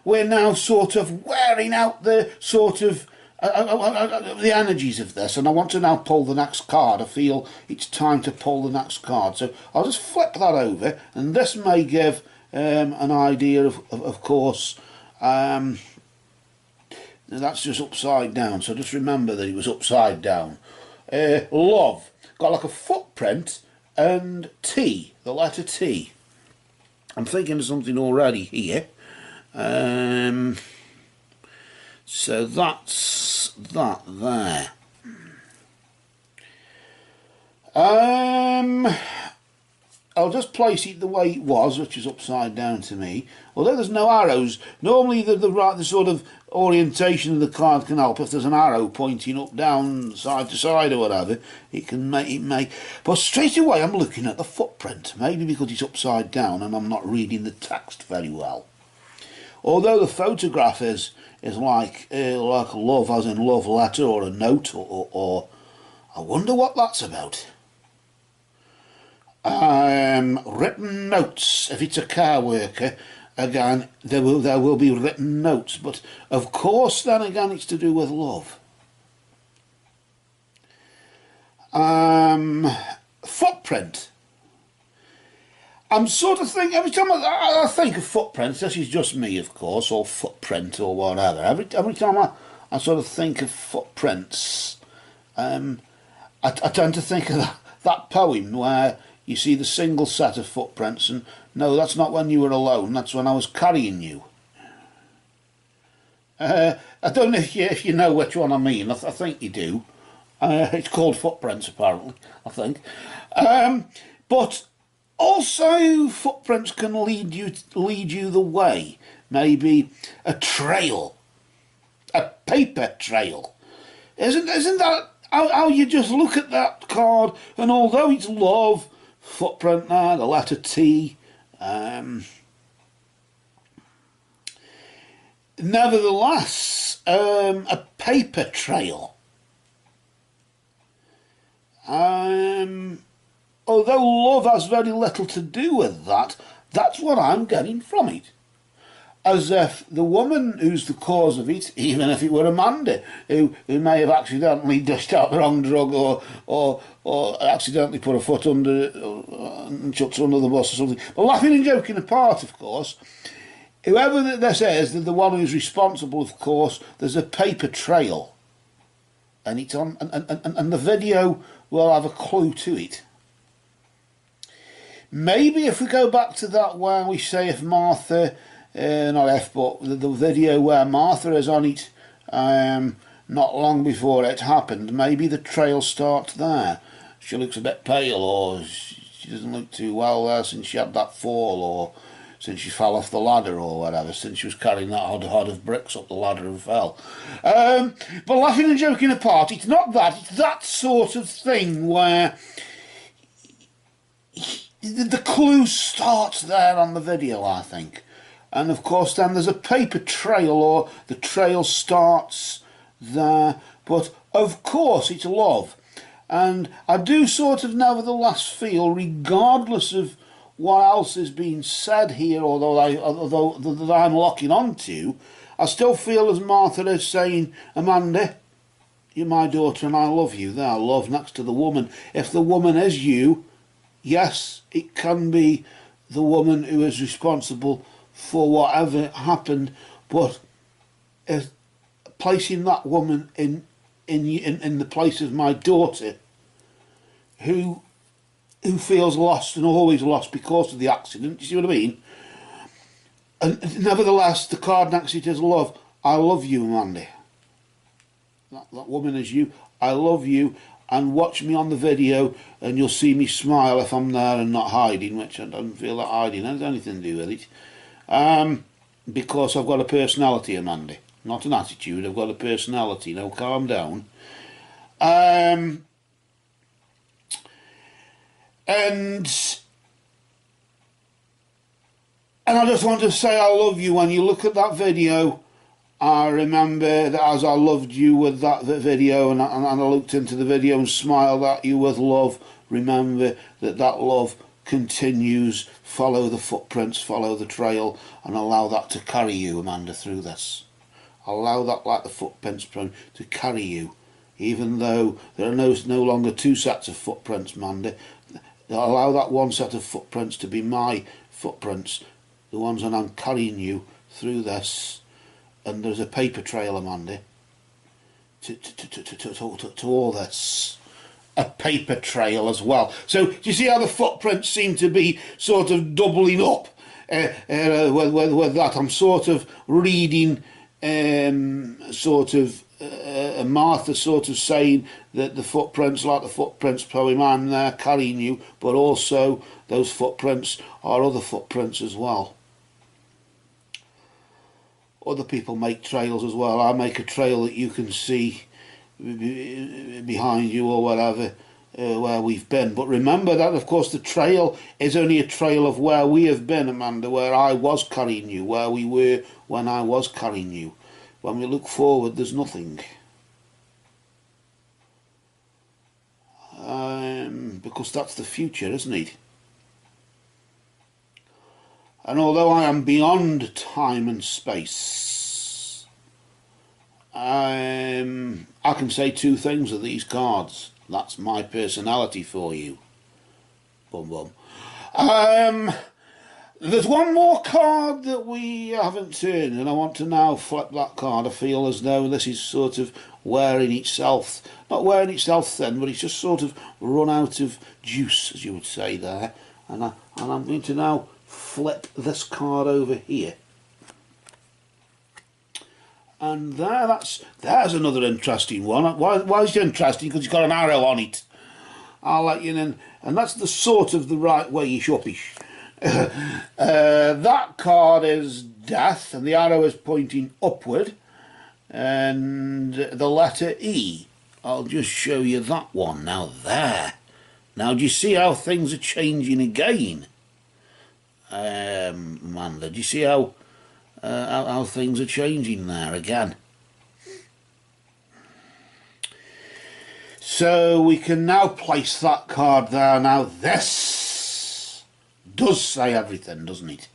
we're now sort of wearing out the sort of the energies of this, and I want to now pull the next card. I feel it's time to pull the next card, so I'll just flip that over, and this may give an idea of course. That's just upside down, so just remember that it was upside down. Love, got like a footprint, and T, the letter T. I'm thinking of something already here. So that's that there. I'll just place it the way it was, which is upside down to me. Although there's no arrows, normally the sort of orientation of the card can help. If there's an arrow pointing up, down, side to side or whatever, it may. But straight away I'm looking at the footprint, maybe because it's upside down and I'm not reading the text very well. Although the photograph is like love, as in love letter, or a note, or I wonder what that's about. Written notes. If it's a car worker, again, there will be written notes, but of course then again it's to do with love. Footprint. I'm sort of thinking, every time I think of footprints, this is just me, of course, or footprint or whatever. Every time I sort of think of footprints, I tend to think of that poem where you see the single set of footprints, and no, that's not when you were alone, that's when I was carrying you. I don't know if you know which one I mean. I think you do. It's called Footprints, apparently, I think. But also, footprints can lead you the way. Maybe a trail, a paper trail. Isn't that how you just look at that card, and although it's love, footprint there, the letter T, nevertheless, a paper trail. Although love has very little to do with that, that's what I'm getting from it. As if the woman who's the cause of it, even if it were Amanda, who may have accidentally dished out the wrong drug or accidentally put her foot under and chucked her under the bus or something. But laughing and joking apart, of course, whoever this is, the one who's responsible, of course, there's a paper trail. And it's on, and the video will have a clue to it. Maybe if we go back to that where we say if Martha, not F, but the video where Martha is on it not long before it happened, maybe the trail starts there. She looks a bit pale, or she doesn't look too well there since she had that fall, or since she fell off the ladder or whatever, since she was carrying that hod of bricks up the ladder and fell. But laughing and joking apart, it's not that, it's that sort of thing where the clue starts there on the video, I think. And of course then there's a paper trail, or the trail starts there. But of course it's love. And I do sort of nevertheless feel, regardless of what else is being said here, although that I'm locking on to, I still feel as Martha is saying, Amanda, you're my daughter and I love you. There, love next to the woman. If the woman is you, yes, it can be the woman who is responsible for whatever happened, but if placing that woman in the place of my daughter, who feels lost and always lost because of the accident, you see what I mean? And nevertheless, the card next to it is love. I love you, Amanda. That woman is you. I love you. And watch me on the video and you'll see me smile if I'm there and not hiding, which I don't feel like hiding has anything to do with it. Because I've got a personality, Amanda. Not an attitude, I've got a personality. Now calm down. And I just want to say I love you. When you look at that video, I remember that as I loved you with that video, and I looked into the video and smiled at you with love, remember that love continues. Follow the footprints, follow the trail, and allow that to carry you, Amanda, through this. Allow that, like the footprints, to carry you. Even though there are no longer two sets of footprints, Amanda, allow that one set of footprints to be my footprints, the ones that I'm carrying you through this. And there's a paper trail, Amanda, to all this. A paper trail as well. So do you see how the footprints seem to be sort of doubling up with that? I'm sort of reading Martha sort of saying that the footprints, like the footprints poem, I'm there carrying you, but also those footprints are other footprints as well. Other people make trails as well. I make a trail that you can see behind you or whatever, where we've been. But remember that, of course, the trail is only a trail of where we have been, Amanda, where I was carrying you, where we were when I was carrying you. When we look forward, there's nothing. Because that's the future, isn't it? And although I am beyond time and space, I can say two things of these cards. That's my personality for you. Boom, boom. There's one more card that we haven't turned, and I want to now flip that card. I feel as though this is sort of wearing itself, not wearing itself thin, but it's just sort of run out of juice, as you would say there. And I'm going to now flip this card over here. And there's another interesting one. Why is it interesting? Because it's got an arrow on it. I'll let you in, and that's the sort of the right way-ish uppish. That card is death, and the arrow is pointing upward, and the letter E. I'll just show you that one now there. Now do you see how things are changing again? Amanda, do you see how things are changing there again? So we can now place that card there. Now this does say everything, doesn't it?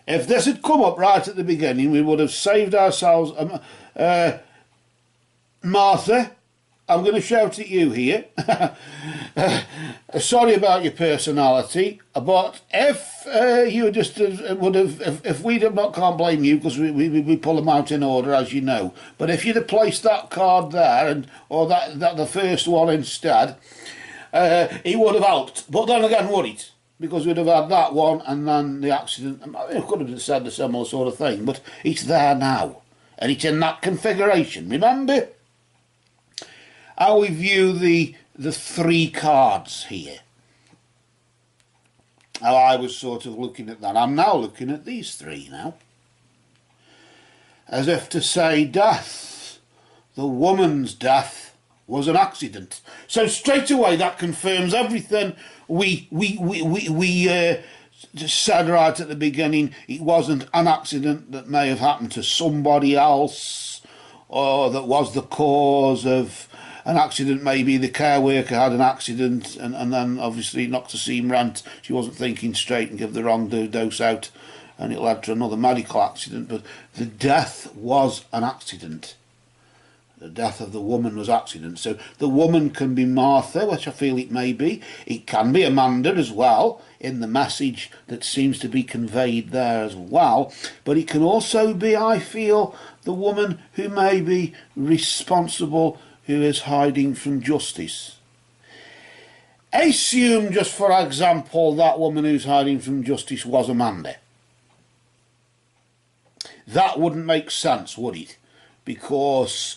If this had come up right at the beginning, we would have saved ourselves. Martha, I'm going to shout at you here. Sorry about your personality, but if you just would have, if we'd have not, can't blame you because we pull them out in order, as you know. But if you'd have placed that card there, or that the first one instead, it would have helped. But then again, would it? Because we'd have had that one and then the accident. I could have said a similar sort of thing, but it's there now, and it's in that configuration. Remember how we view the three cards here. How I was sort of looking at that. I'm now looking at these three now, as if to say death. The woman's death was an accident. So straight away that confirms everything we said right at the beginning. It wasn't an accident that may have happened to somebody else, or that was the cause of an accident. Maybe the care worker had an accident and then obviously knocked the seam rent. She wasn't thinking straight and gave the wrong dose out, and it led to another medical accident. But the death was an accident. The death of the woman was accident. So the woman can be Martha, which I feel it may be. It can be Amanda as well, in the message that seems to be conveyed there as well. But it can also be, I feel, the woman who may be responsible, who is hiding from justice. Assume, just for example, that woman who's hiding from justice was Amanda. That wouldn't make sense, would it? Because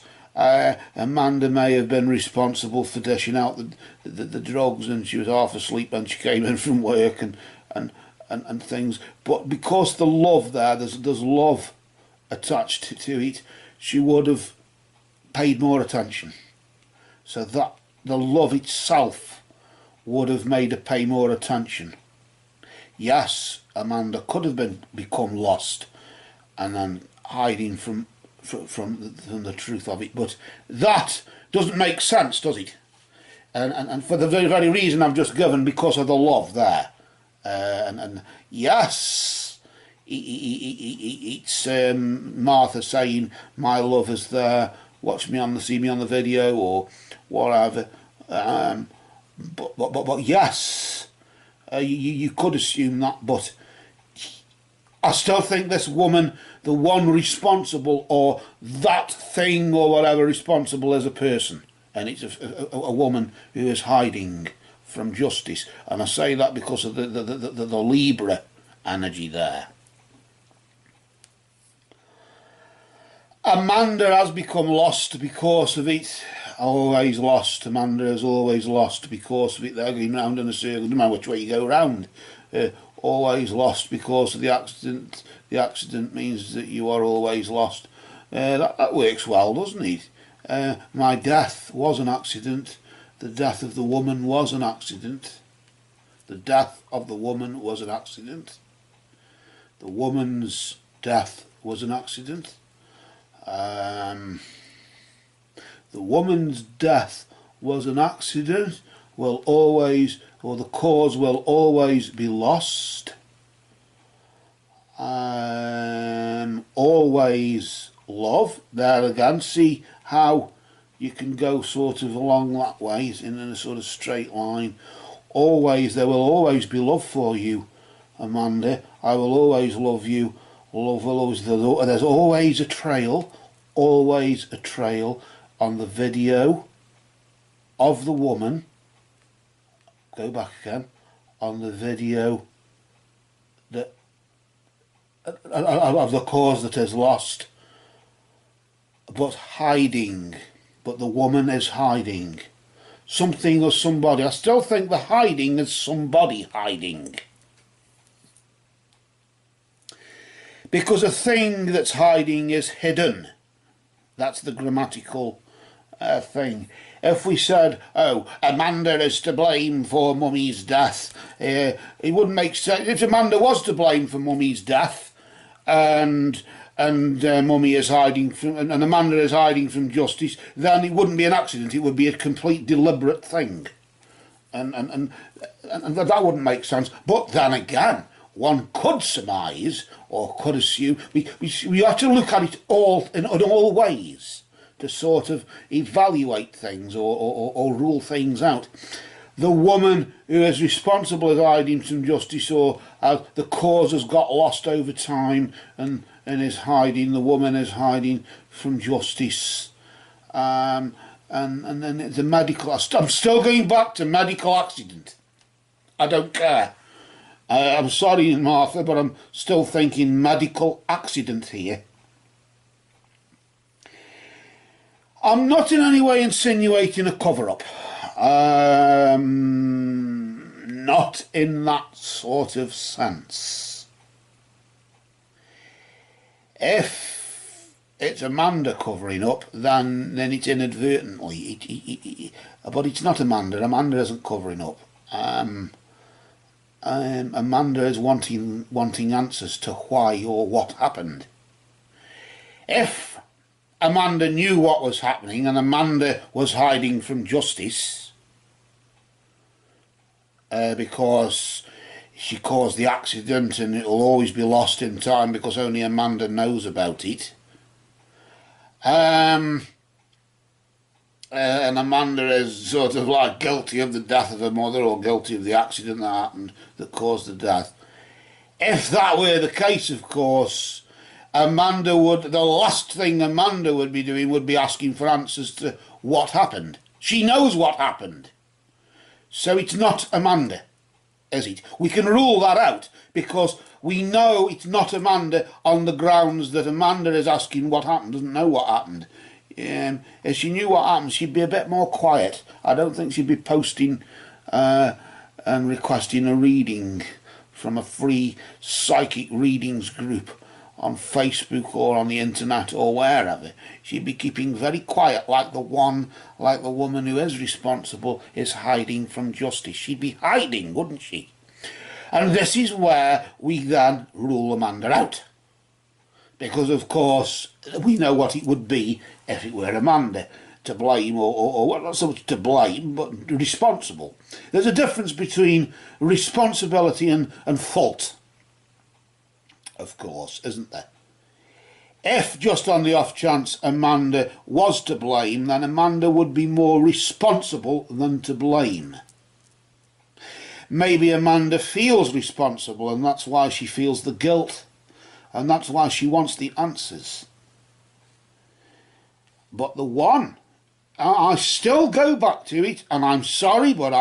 Amanda may have been responsible for dishing out the drugs, and she was half asleep when she came in from work and things. But because the love there's love attached to it, she would have paid more attention. So that the love itself would have made her pay more attention. Yes, Amanda could have become lost and then hiding from the truth of it, but that doesn't make sense, does it? And for the very reason I've just given, because of the love there. And yes, it's Martha saying, my love is there, watch me see me on the video, or whatever. But yes, you could assume that, but I still think this woman, the one responsible, or that thing or whatever responsible, is a person, and it's a woman who is hiding from justice. And I say that because of the Libra energy there. Amanda has become lost because of it. Always lost. Amanda is always lost because of it. They're going round in a circle, no matter which way you go round. Always lost because of the accident. The accident means that you are always lost. That works well, doesn't it? My death was an accident. The death of the woman was an accident. The death of the woman was an accident. The woman's death was an accident. The woman's death was an accident. Will always, or the cause will always be lost. Always love. There again, see how you can go sort of along that way in a sort of straight line. always, there will always be love for you, Amanda. I will always love you. Love will always, there's always a trail, on the video of the woman. Go back again, on the video that of the cause that is lost, but hiding. But the woman is hiding. Something or somebody. I still think the hiding is somebody hiding. Because a thing that's hiding is hidden. That's the grammatical thing. If we said, oh, Amanda is to blame for Mummy's death, it wouldn't make sense. If Amanda was to blame for Mummy's death, and Mummy is hiding from, and Amanda is hiding from justice, then it wouldn't be an accident. It would be a complete deliberate thing, and that wouldn't make sense. But then again, one could surmise or could assume. We have to look at it all in all ways to sort of evaluate things or rule things out. The woman who is responsible is hiding from justice, or the cause has got lost over time and is hiding. The woman is hiding from justice, and then the medical. I'm still going back to medical accident. I don't care. I'm sorry, Martha, but I'm still thinking medical accident here. I'm not in any way insinuating a cover-up. Not in that sort of sense. If it's Amanda covering up, then it's inadvertently. But it's not Amanda. Amanda isn't covering up. Amanda is wanting answers to why or what happened. If Amanda knew what was happening and Amanda was hiding from justice because she caused the accident and it will always be lost in time because only Amanda knows about it, and Amanda is sort of like guilty of the death of her mother or guilty of the accident that happened that caused the death. If that were the case, of course, the last thing Amanda would be doing would be asking for answers to what happened. She knows what happened. So it's not Amanda, is it? We can rule that out because we know it's not Amanda on the grounds that Amanda is asking what happened, doesn't know what happened. If she knew what happened, she'd be a bit more quiet. I don't think she'd be posting and requesting a reading from a free psychic readings group on Facebook or on the internet or wherever. She'd be keeping very quiet, like the woman who is responsible is hiding from justice. She'd be hiding, wouldn't she? And this is where we then rule Amanda out. Because, of course, we know what it would be if it were Amanda to blame, or not so much to blame, but responsible. There's a difference between responsibility and fault, of course, isn't there? If, just on the off chance, Amanda was to blame, then Amanda would be more responsible than to blame. Maybe Amanda feels responsible, and that's why she feels the guilt. And that's why she wants the answers. But the one, I still go back to it, and I'm sorry, but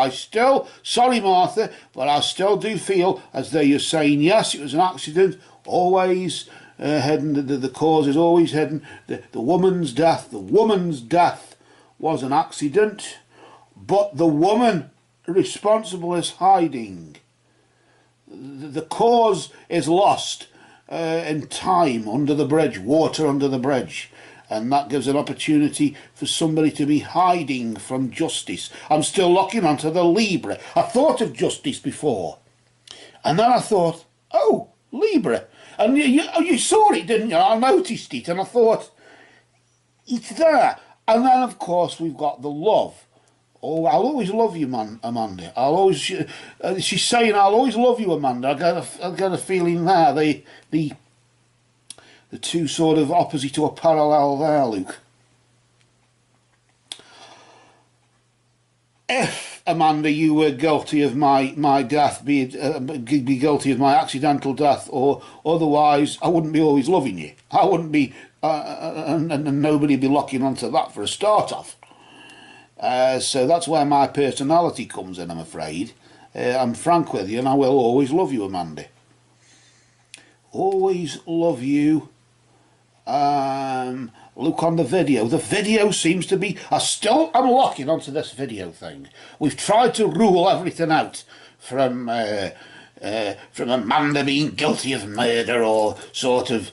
sorry Martha, but I still do feel as though you're saying, yes, it was an accident, always hidden, the cause is always hidden, the woman's death was an accident, but the woman responsible is hiding. The cause is lost in time, under the bridge, water under the bridge, and that gives an opportunity for somebody to be hiding from justice. I'm still looking onto the Libra. I thought of justice before, and then I thought, oh, Libra, and you saw it, didn't you? I noticed it, and I thought, it's there. And then, of course, we've got the love. Oh, I'll always love you, Amanda. She's saying, I'll always love you, Amanda. I get a feeling there. The two sort of opposite or parallel there, Luke. if, Amanda, you were guilty of my death, be guilty of my accidental death, or otherwise, I wouldn't be always loving you. I wouldn't be, and nobody would be locking onto that for a start off. So that's where my personality comes in, I'm afraid. I'm frank with you, and I will always love you, Amanda. Always love you. Look on the video. The video seems to be... I'm locking onto this video thing. We've tried to rule everything out from Amanda being guilty of murder or sort of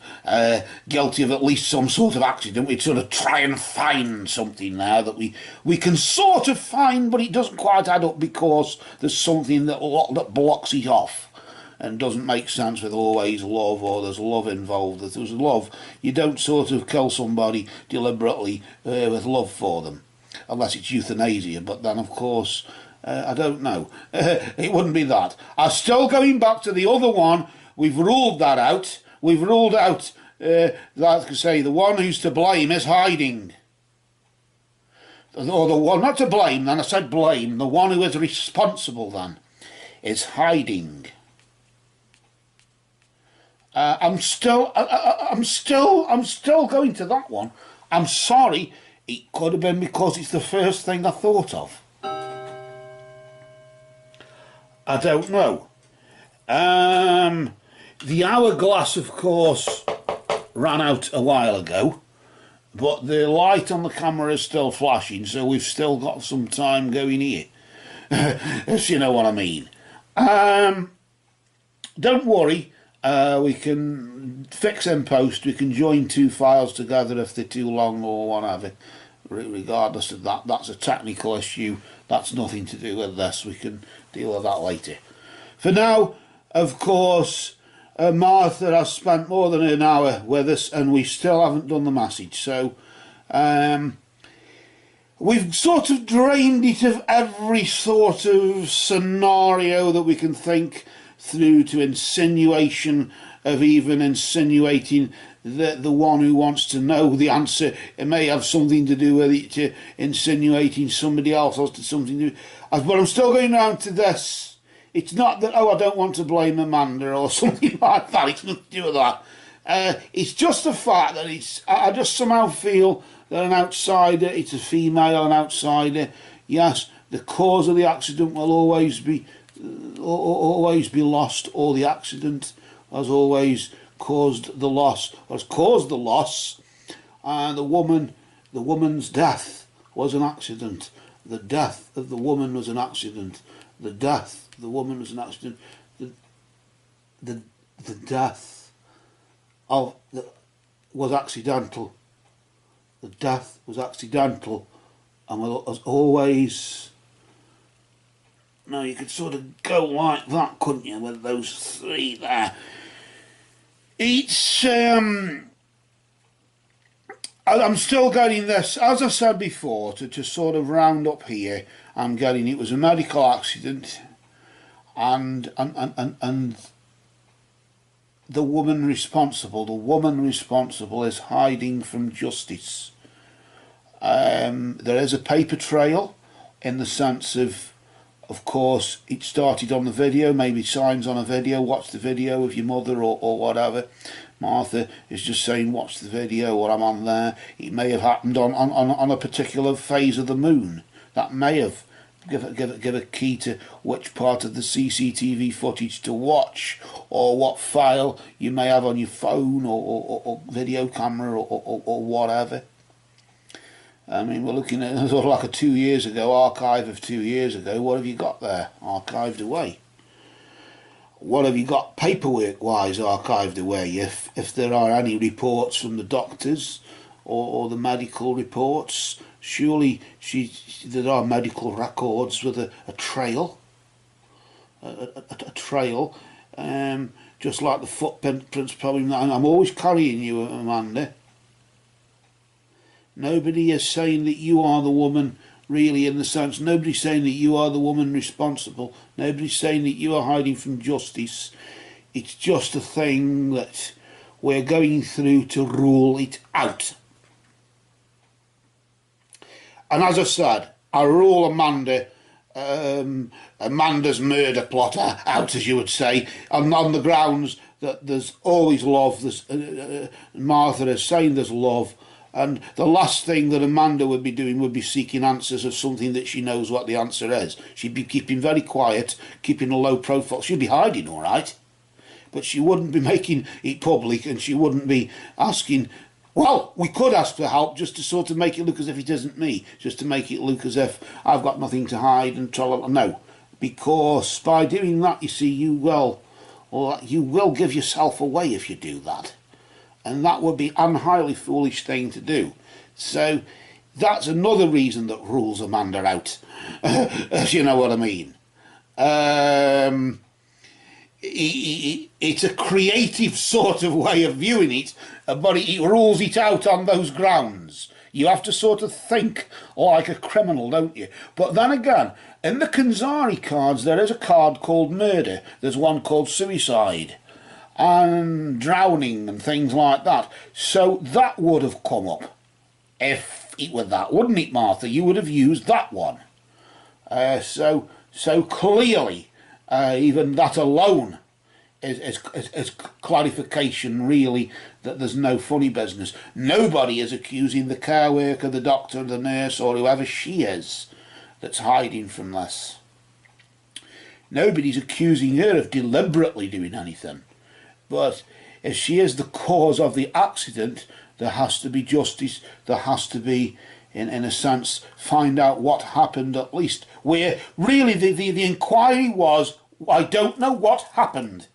guilty of at least some sort of accident. We sort of try and find something now that we can sort of find, but it doesn't quite add up because there's something that blocks it off and doesn't make sense with always love, or there's love involved. If there's love, you don't sort of kill somebody deliberately with love for them, unless it's euthanasia, but then of course, I don't know. It wouldn't be that. I'm still going back to the other one. We've ruled that out. We've ruled out, like I say, the one who's to blame is hiding. Or the one, not to blame, then I said blame, the one who is responsible then is hiding. I'm still going to that one. I'm sorry, it could have been because it's the first thing I thought of. I don't know. The hourglass, of course, ran out a while ago, but the light on the camera is still flashing, so we've still got some time going here, if you know what I mean. Don't worry. We can fix in post, we can join two files together if they're too long or whatever. Regardless of that, that's a technical issue, that's nothing to do with this, we can deal with that later. For now, of course, Martha has spent more than an hour with us and we still haven't done the message, so we've sort of drained it of every sort of scenario that we can think through to insinuation of even insinuating that the one who wants to know the answer, it may have something to do with it, insinuating somebody else has something to do. But I'm still going round to this. It's not that, oh, I don't want to blame Amanda or something like that. It's nothing to do with that. It's just the fact that I just somehow feel that an outsider, it's a female, an outsider, yes, the cause of the accident will always be lost, or the accident has always caused the loss, and the woman's death was an accident. The death of the woman was an accident. The death of the woman was an accident. The death was accidental. The death was accidental, and was always... No, you could sort of go like that, couldn't you, with those three there. It's, I'm still getting this, as I said before, to sort of round up here, I'm getting it was a medical accident, and the woman responsible is hiding from justice. There is a paper trail, in the sense of course, it started on the video, maybe signs on a video, watch the video of your mother or whatever. Martha is just saying, watch the video, or I'm on there. It may have happened on a particular phase of the moon. That may have give a key to which part of the CCTV footage to watch, or what file you may have on your phone or video camera or whatever. I mean, we're looking at sort of like a 2 years ago, archive of 2 years ago. What have you got there archived away? What have you got paperwork-wise archived away? If there are any reports from the doctors or the medical reports, surely there are medical records with a trail, a trail, just like the footprints probably. I'm always carrying you, Amanda. Nobody is saying that you are the woman, really, in the sense, nobody's saying that you are the woman responsible. Nobody's saying that you are hiding from justice. It's just a thing that we're going through to rule it out. And as I said, I rule Amanda Amanda's murder plot out, as you would say, on the grounds that there's always love. There's, Martha is saying there's love, and the last thing that Amanda would be doing would be seeking answers of something that she knows what the answer is. She'd be keeping very quiet, keeping a low profile. She'd be hiding, all right, but she wouldn't be making it public, and she wouldn't be asking. Well, we could ask for help just to sort of make it look as if it isn't me, just to make it look as if I've got nothing to hide and troll. No, because by doing that, you see, you will give yourself away if you do that, and that would be an highly foolish thing to do. So that's another reason that rules Amanda out, if you know what I mean. It's a creative sort of way of viewing it, but it rules it out on those grounds. You have to sort of think like a criminal, don't you? But then again, in the Konxari cards, there is a card called murder. There's one called suicide and drowning and things like that. So that would have come up if it were that, wouldn't it, Martha? You would have used that one. So clearly, even that alone is clarification, really, that there's no funny business. Nobody is accusing the care worker, the doctor, the nurse, or whoever she is that's hiding from this. Nobody's accusing her of deliberately doing anything. But if she is the cause of the accident, there has to be justice. There has to be, in a sense, find out what happened at least. Where really the inquiry was, I don't know what happened.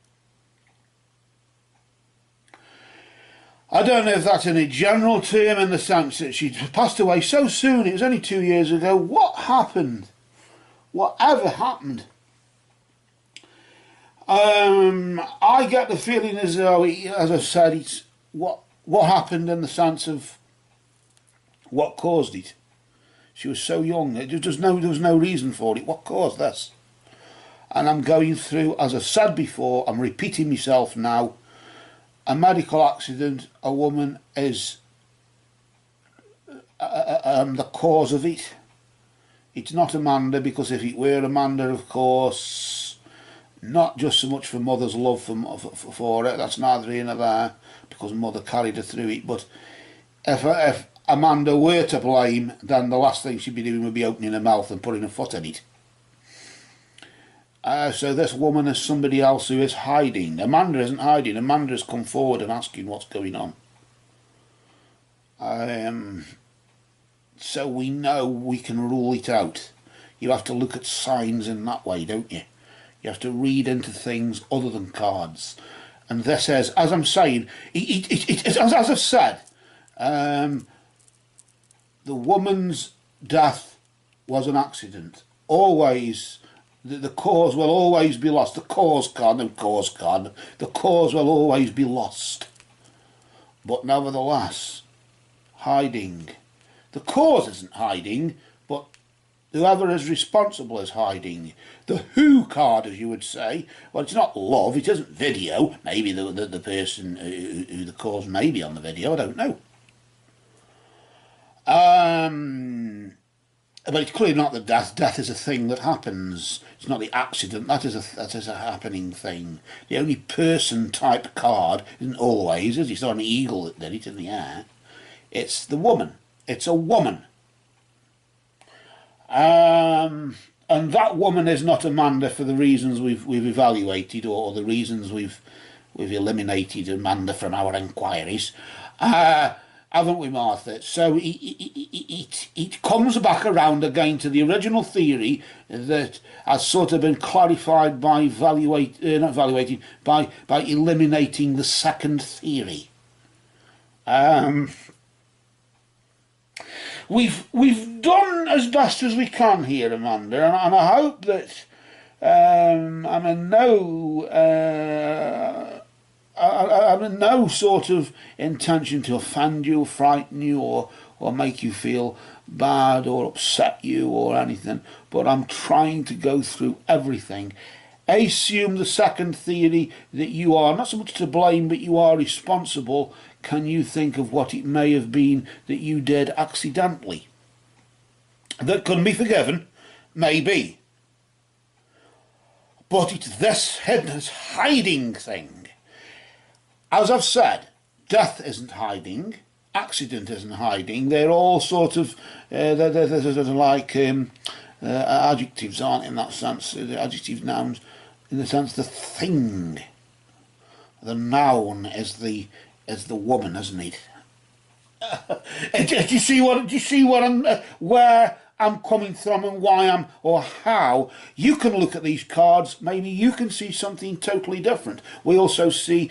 I don't know if that's in a general term, in the sense that she passed away so soon, it was only 2 years ago. What happened? Whatever happened? I get the feeling as though, as I've said, it's what happened in the sense of what caused it. She was so young, there was no reason for it. What caused this? And I'm going through, as I've said before, I'm repeating myself now, a medical accident, a woman is the cause of it. It's not Amanda, because if it were Amanda, of course, not just so much for mother's love for it, that's neither here nor there, because mother carried her through it, but if Amanda were to blame, then the last thing she'd be doing would be opening her mouth and putting her foot in it. So this woman is somebody else who is hiding. Amanda isn't hiding. Amanda has come forward and asking what's going on. So we know we can rule it out. You have to look at signs in that way, don't you? You have to read into things other than cards. And this is, as I'm saying, as I've said, the woman's death was an accident. Always. The cause will always be lost. The cause card. The cause will always be lost. But nevertheless, hiding. The cause isn't hiding, but whoever is responsible is hiding. The who card, as you would say, well, it's not love, it isn't video. Maybe the person who the cause may be on the video, I don't know. But it's clearly not the death. Death is a thing that happens. It's not the accident. That is a happening thing. The only person type card isn't always, is it's not an eagle that did it in the air. It's the woman. It's a woman. And that woman is not Amanda for the reasons we've evaluated, or the reasons we've eliminated Amanda from our inquiries. Haven't we, Martha? So it comes back around again to the original theory that has sort of been clarified by by eliminating the second theory. We've done as best as we can here, Amanda, and I hope that I'm in no sort of intention to offend you, frighten you, or make you feel bad or upset you or anything, but I'm trying to go through everything. Assume the second theory, that you are not so much to blame, but you are responsible. Can you think of what it may have been that you did accidentally that couldn't be forgiven? Maybe. but it's this hidden hiding thing. As I've said, death isn't hiding, accident isn't hiding. They're all sort of they're like adjectives, aren't in that sense? The adjective nouns, in the sense the thing. The noun is the woman, isn't it? Do you see what I'm where I'm coming from and why I'm, or how? You can look at these cards, maybe you can see something totally different. We also see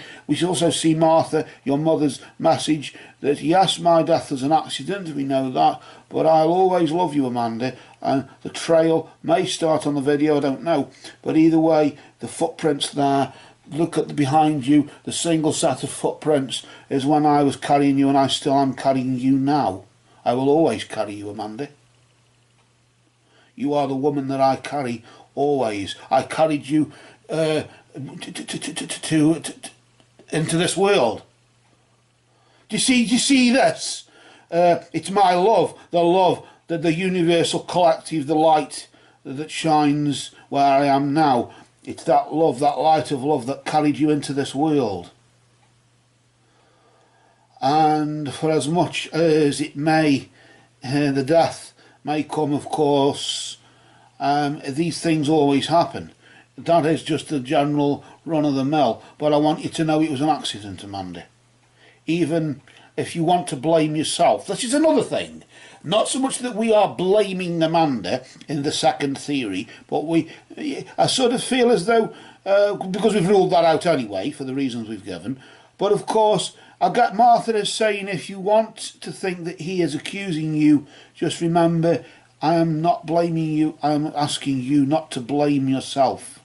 Martha, your mother's message, that yes, my death was an accident, we know that, but I'll always love you, Amanda. And the trail may start on the video, I don't know, but either way, the footprints there, look at the behind you, the single set of footprints is when I was carrying you, and I still am carrying you now. I will always carry you, Amanda. You are the woman that I carry always. I carried you into this world. Do you see this? It's my love, the universal collective, the light that shines where I am now. It's that love, that light of love that carried you into this world. And for as much as it may, the death may come, of course, these things always happen. That is just the general run of the mill. But I want you to know it was an accident, Amanda. Even if you want to blame yourself, this is another thing. Not so much that we are blaming Amanda in the second theory, but I sort of feel as though, because we've ruled that out anyway, for the reasons we've given, but of course, I get Martha is saying, if you want to think that he is accusing you, just remember, I am not blaming you, I am asking you not to blame yourself.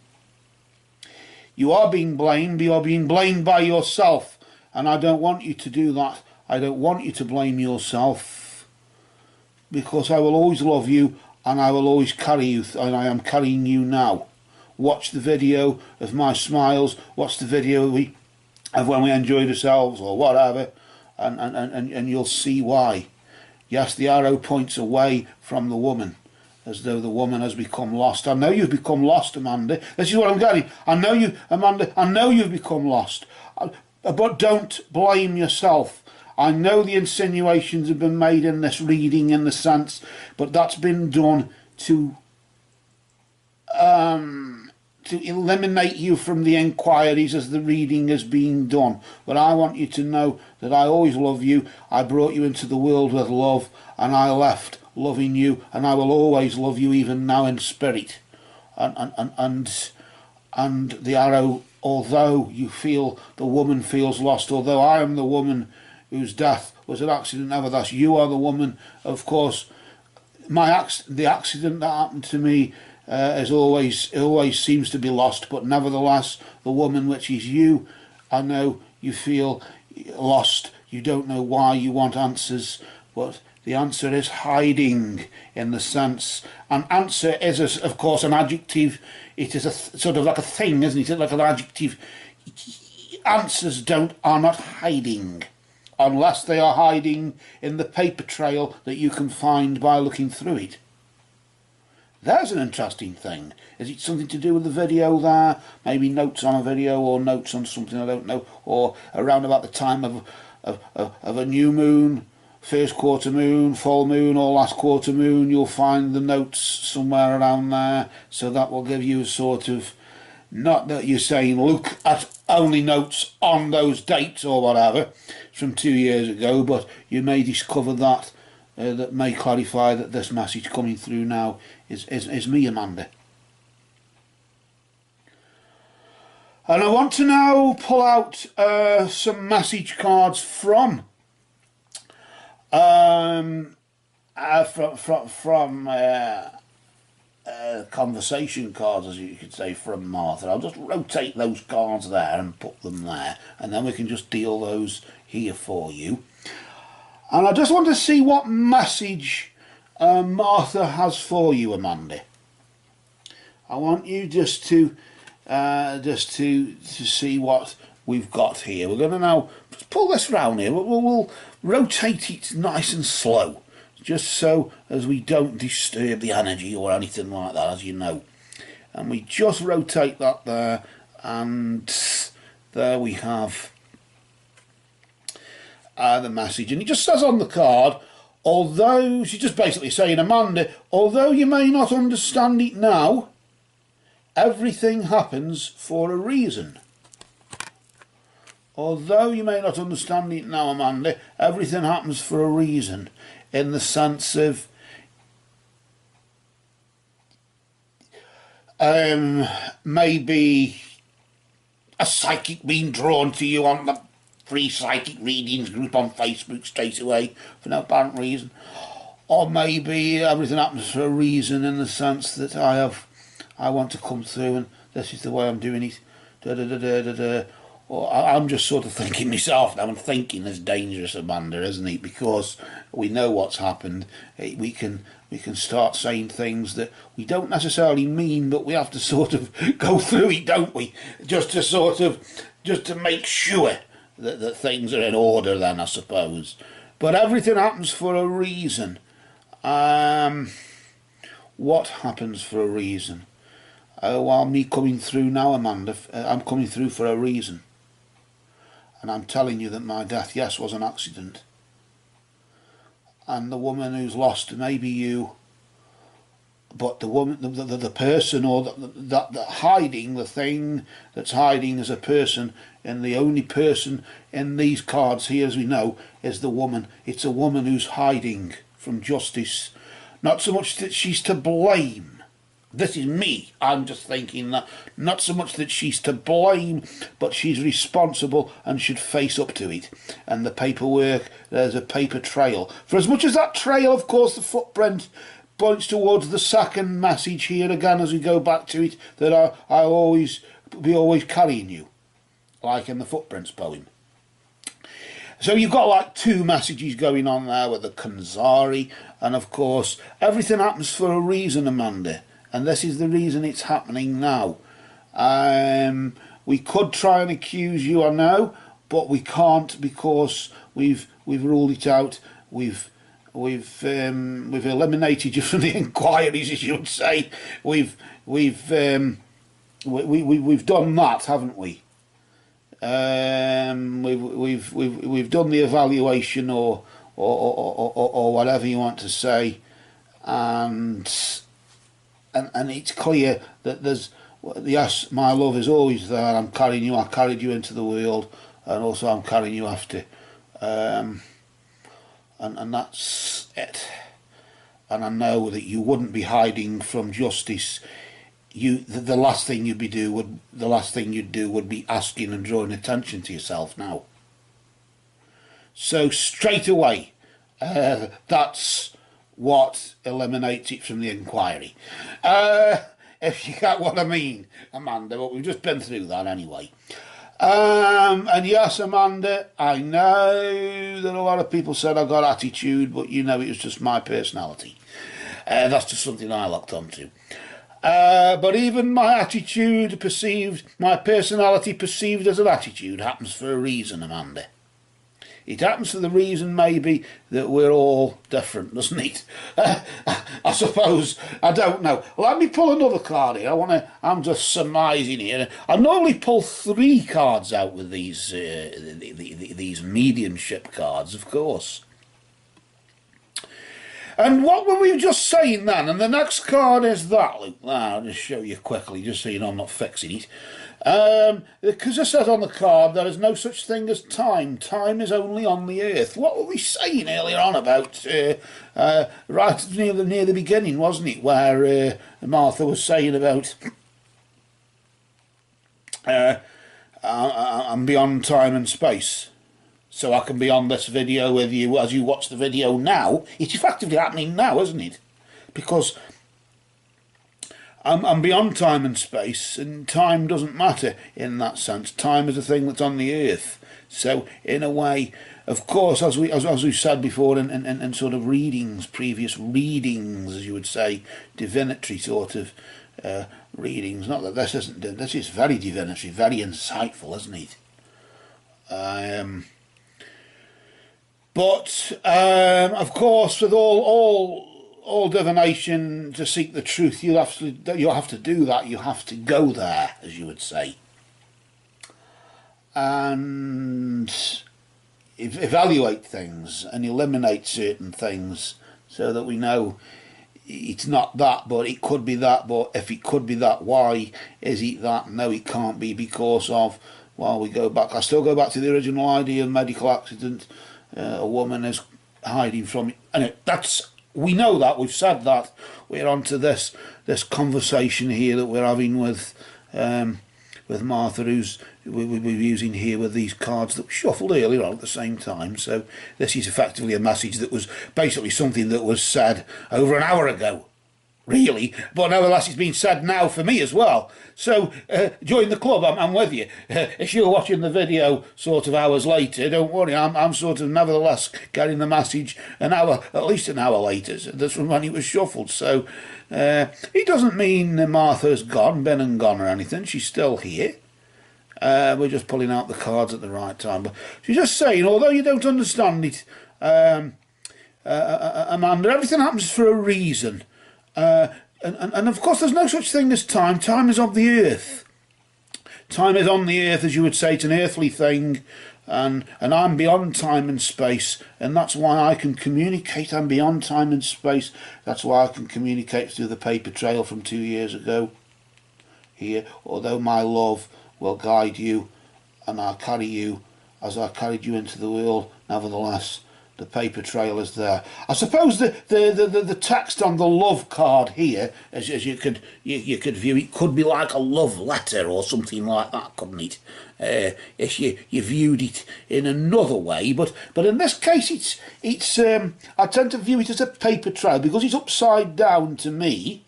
You are being blamed, you are being blamed by yourself, and I don't want you to do that. I don't want you to blame yourself, because I will always love you, and I will always carry you, and I am carrying you now. Watch the video of my smiles, watch the video of when we enjoyed ourselves, or whatever, and you'll see why. Yes, the arrow points away from the woman, as though the woman has become lost. I know you've become lost, Amanda. This is what I'm getting. I know you, Amanda, I know you've become lost. But don't blame yourself. I know the insinuations have been made in this reading in the sense, but that's been done to eliminate you from the inquiries as the reading is being done. But I want you to know that I always love you. I brought you into the world with love, and I left loving you, and I will always love you, even now in spirit. And the arrow, although you feel the woman feels lost, although I am the woman whose death was an accident, nevertheless you are the woman, of course. The accident that happened to me always seems to be lost, but nevertheless the woman, which is you, I know you feel lost. You don't know why, you want answers, but the answer is hiding, in the sense. An answer is, of course, an adjective. It is sort of like a thing, isn't it? Like an adjective. Answers are not hiding, unless they are hiding in the paper trail that you can find by looking through it. There's an interesting thing. Is it something to do with the video there? Maybe notes on a video, or notes on something, I don't know, or around about the time of a new moon, first quarter moon, full moon, or last quarter moon, you'll find the notes somewhere around there. So that will give you a sort of, not that you're saying look at only notes on those dates or whatever from 2 years ago, but you may discover that that may clarify that this message coming through now is me, Amanda. And I want to now pull out some message cards from conversation cards, as you could say, from Martha. I'll just rotate those cards there and put them there, and then we can just deal those here for you. And I just want to see what message Martha has for you, Amanda. I want you just to see what we've got here. We're going to now pull this round here. We'll rotate it nice and slow, just so as we don't disturb the energy or anything like that, as you know. and we just rotate that there, and there we have the message. And it just says on the card, although, she's just basically saying, Amanda, although you may not understand it now, everything happens for a reason. Although you may not understand it now, Amanda, everything happens for a reason, in the sense of maybe a psychic being drawn to you on the free psychic readings group on Facebook straight away for no apparent reason, or maybe everything happens for a reason in the sense that I want to come through and this is the way I'm doing it, da da da da da da. Or I'm just sort of thinking myself now, and thinking is dangerous, Amanda, isn't it? Because we know what's happened. We can start saying things that we don't necessarily mean, but we have to sort of go through it, don't we? Just to make sure that things are in order then, I suppose. But everything happens for a reason. What happens for a reason? While me coming through now, Amanda, I'm coming through for a reason. And I'm telling you that my death, yes, was an accident. And the woman who's lost, maybe you, but the woman, the person, or that hiding, the thing that's hiding as a person, and the only person in these cards here, as we know, is the woman. It's a woman who's hiding from justice. Not so much that she's to blame. This is me. I'm just thinking that not so much that she's to blame, but she's responsible and should face up to it. And the paperwork, there's a paper trail. For as much as that trail, of course, the footprint points towards the second message here again as we go back to it, that I'll always be always carrying you, like in the Footprints poem. So you've got like two messages going on there with the Konxari, and of course everything happens for a reason, Amanda. And this is the reason it's happening now. We could try and accuse you, I know, but we can't, because we've ruled it out. We've eliminated you from the inquiries, as you would say. We've done that, haven't we? We've done the evaluation, or whatever you want to say, and it's clear that there's, yes, my love is always there. I'm carrying you. I carried you into the world, and also I'm carrying you after, and that's it. And I know that you wouldn't be hiding from justice. The last thing you'd do would be asking and drawing attention to yourself now. So straight away, that's what eliminates it from the inquiry. If you get what I mean, Amanda, but we've just been through that anyway. And yes, Amanda, I know that a lot of people said I got attitude, but you know, it was just my personality. That's just something I locked onto. But even my attitude perceived, my personality perceived as an attitude, happens for a reason, Amanda. It happens for the reason, maybe, that we're all different, doesn't it? I suppose. I don't know. Let me pull another card here. I'm just surmising here. I normally pull 3 cards out with these mediumship cards, of course. And what were we just saying then? And the next card is that, Luke. I'll just show you quickly, just so you know I'm not fixing it. Because it says on the card, there is no such thing as time. Time is only on the earth. What were we saying earlier on about, right near the beginning, wasn't it? Where Martha was saying about, I'm beyond time and space. So I can be on this video with you as you watch the video now. It's effectively happening now, isn't it? Because I'm beyond time and space, and time doesn't matter in that sense. Time is a thing that's on the earth. So in a way, of course, as we've said before in sort of readings, previous readings, as you would say, divinatory sort of readings. Not that this isn't. This is very divinatory, very insightful, isn't it? But of course, with all all divination to seek the truth, you have to do that. You have to go there, as you would say, and evaluate things and eliminate certain things so that we know it's not that, but it could be that. But if it could be that, why is it that? No, it can't be because of, well, we go back. I still go back to the original idea of medical accident. A woman is hiding from it, and we know that, we've said that. We're on to this conversation here that we're having with Martha, who's we're using here with these cards that we shuffled earlier on at the same time. So this is effectively a message that was basically something that was said over an hour ago, really, but nevertheless it's been said now for me as well. So join the club, I'm with you. If you're watching the video sort of hours later, don't worry, I'm sort of nevertheless getting the message at least an hour later. So that's from when it was shuffled. So it doesn't mean Martha's been and gone or anything. She's still here. We're just pulling out the cards at the right time. But she's just saying, although you don't understand it, Amanda, everything happens for a reason. And of course there's no such thing as time. Time is of the earth. Time is on the earth, as you would say. It's an earthly thing, and I'm beyond time and space, and that's why I can communicate. I'm beyond time and space. That's why I can communicate through the paper trail from 2 years ago here. Although my love will guide you and I'll carry you as I carried you into the world, nevertheless the paper trail is there. I suppose the text on the love card here, as you could view it, could be like a love letter or something like that, couldn't it? If you viewed it in another way, but in this case it's I tend to view it as a paper trail because it's upside down to me.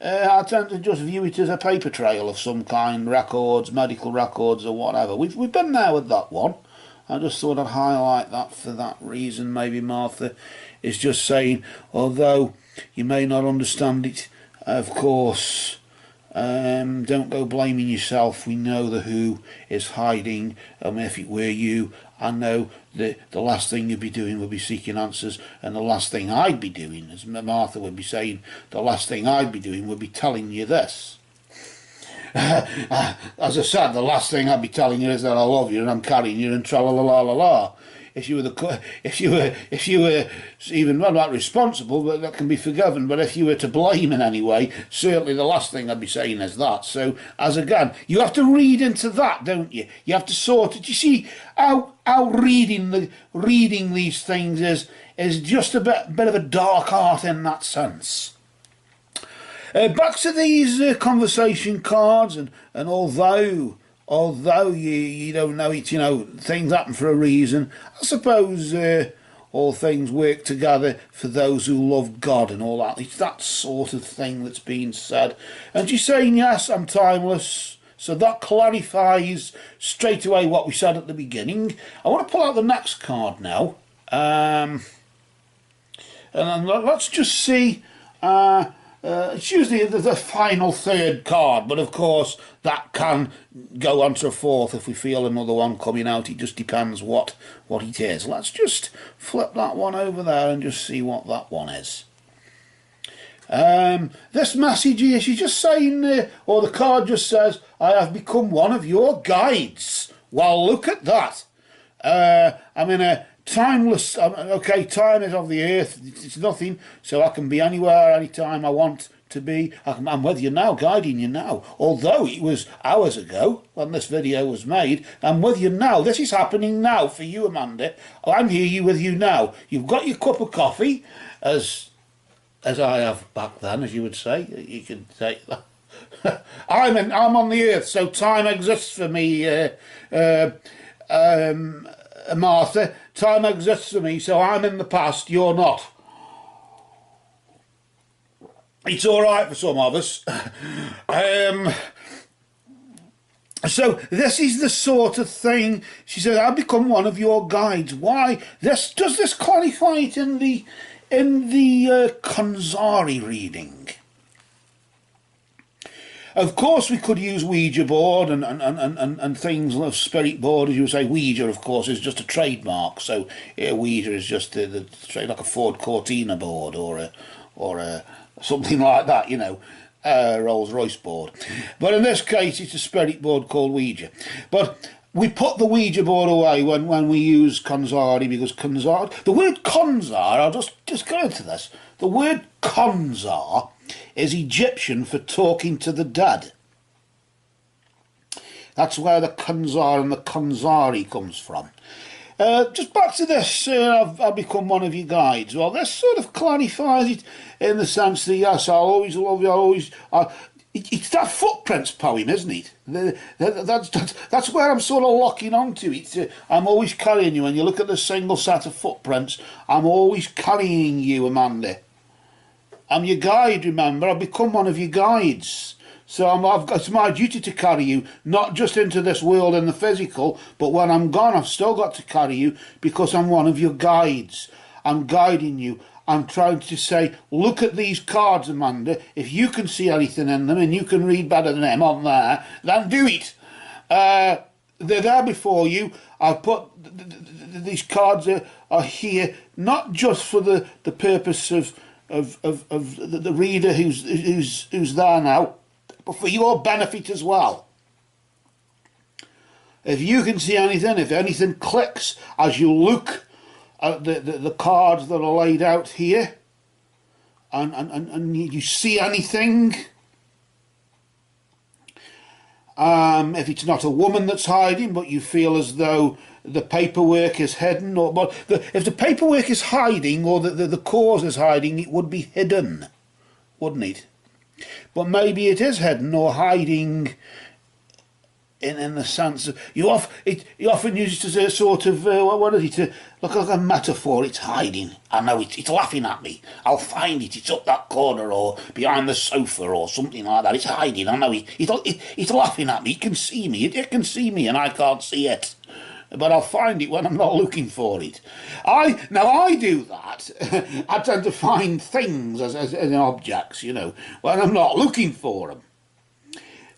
I tend to just view it as a paper trail of some kind, records, medical records or whatever. We've been there with that one. I just thought I'd highlight that for that reason. Maybe Martha is just saying, although you may not understand it, of course, don't go blaming yourself. We know the who is hiding. If it were you, I know the last thing you'd be doing would be seeking answers, and the last thing I'd be doing, as Martha would be saying, the last thing I'd be doing would be telling you this. As I said, the last thing I'd be telling you is that I love you and I'm carrying you and tra la la la la. If you were even not responsible, but that can be forgiven. But if you were to blame in any way, certainly the last thing I'd be saying is that. So, as again, you have to read into that, don't you? You have to sort it. You see how reading these things is just a bit of a dark art in that sense. Back to these conversation cards, and although you don't know it, things happen for a reason. I suppose all things work together for those who love God and all that. It's that sort of thing that's being said. And she's saying, yes, I'm timeless. So that clarifies straight away what we said at the beginning. I want to pull out the next card now. And let's just see... it's usually the final third card, but of course that can go on to a fourth if we feel another one coming out. It just depends what it is. Let's just flip that one over there and just see what that one is. This message here, she's just saying, or the card just says, I have become one of your guides. Well, look at that. I'm in a timeless, okay, time is of the earth, it's nothing, so I can be anywhere, anytime I want to be. I'm with you now, guiding you now. Although it was hours ago when this video was made, I'm with you now. This is happening now for you, Amanda. I'm here with you now. You've got your cup of coffee, as I have back then, as you would say. You can say that. I'm on the earth, so time exists for me, Martha. Time exists for me, so I'm in the past, you're not. It's all right for some of us. So this is the sort of thing. She said, I've become one of your guides. Why? Does this qualify it in the Konxari reading? Of course, we could use Ouija board and things like spirit board, as you would say. Ouija, of course, is just a trademark. So Ouija is just the like a Ford Cortina board or or something like that, you know, Rolls Royce board. But in this case, it's a spirit board called Ouija. But we put the Ouija board away when we use Konxari, because Konxari, the word Konxar, I'll just go into this. The word Konxar is Egyptian for talking to the dead. That's where the Konxar and the Konxari comes from. Just back to this, I've become one of your guides. Well, this sort of clarifies it in the sense that, yes, I'll always love you, it's that footprints poem, isn't it? That's where I'm sort of locking onto it. I'm always carrying you. When you look at the single set of footprints, I'm always carrying you, Amanda. I'm your guide, remember? I've become one of your guides. So it's my duty to carry you, not just into this world in the physical, but when I'm gone, I've still got to carry you because I'm one of your guides. I'm guiding you. I'm trying to say, look at these cards, Amanda. If you can see anything in them and you can read better than them on there, then do it. They're there before you. I've put these cards are here not just for the purpose of the reader who's there now, but for your benefit as well. If you can see anything, if anything clicks as you look at the cards that are laid out here, and you see anything, if it's not a woman that's hiding, but you feel as though the paperwork is hidden, if the paperwork is hiding or the cause is hiding, it would be hidden, wouldn't it? But maybe it is hidden or hiding in the sense of you often use it as a sort of what is it? Look like a metaphor. It's hiding. I know it's laughing at me. I'll find it. It's up that corner or behind the sofa or something like that. It's hiding. I know it's laughing at me. It can see me. It can see me, and I can't see it. But I'll find it when I'm not looking for it. I do that. I tend to find things as objects, you know, when I'm not looking for them.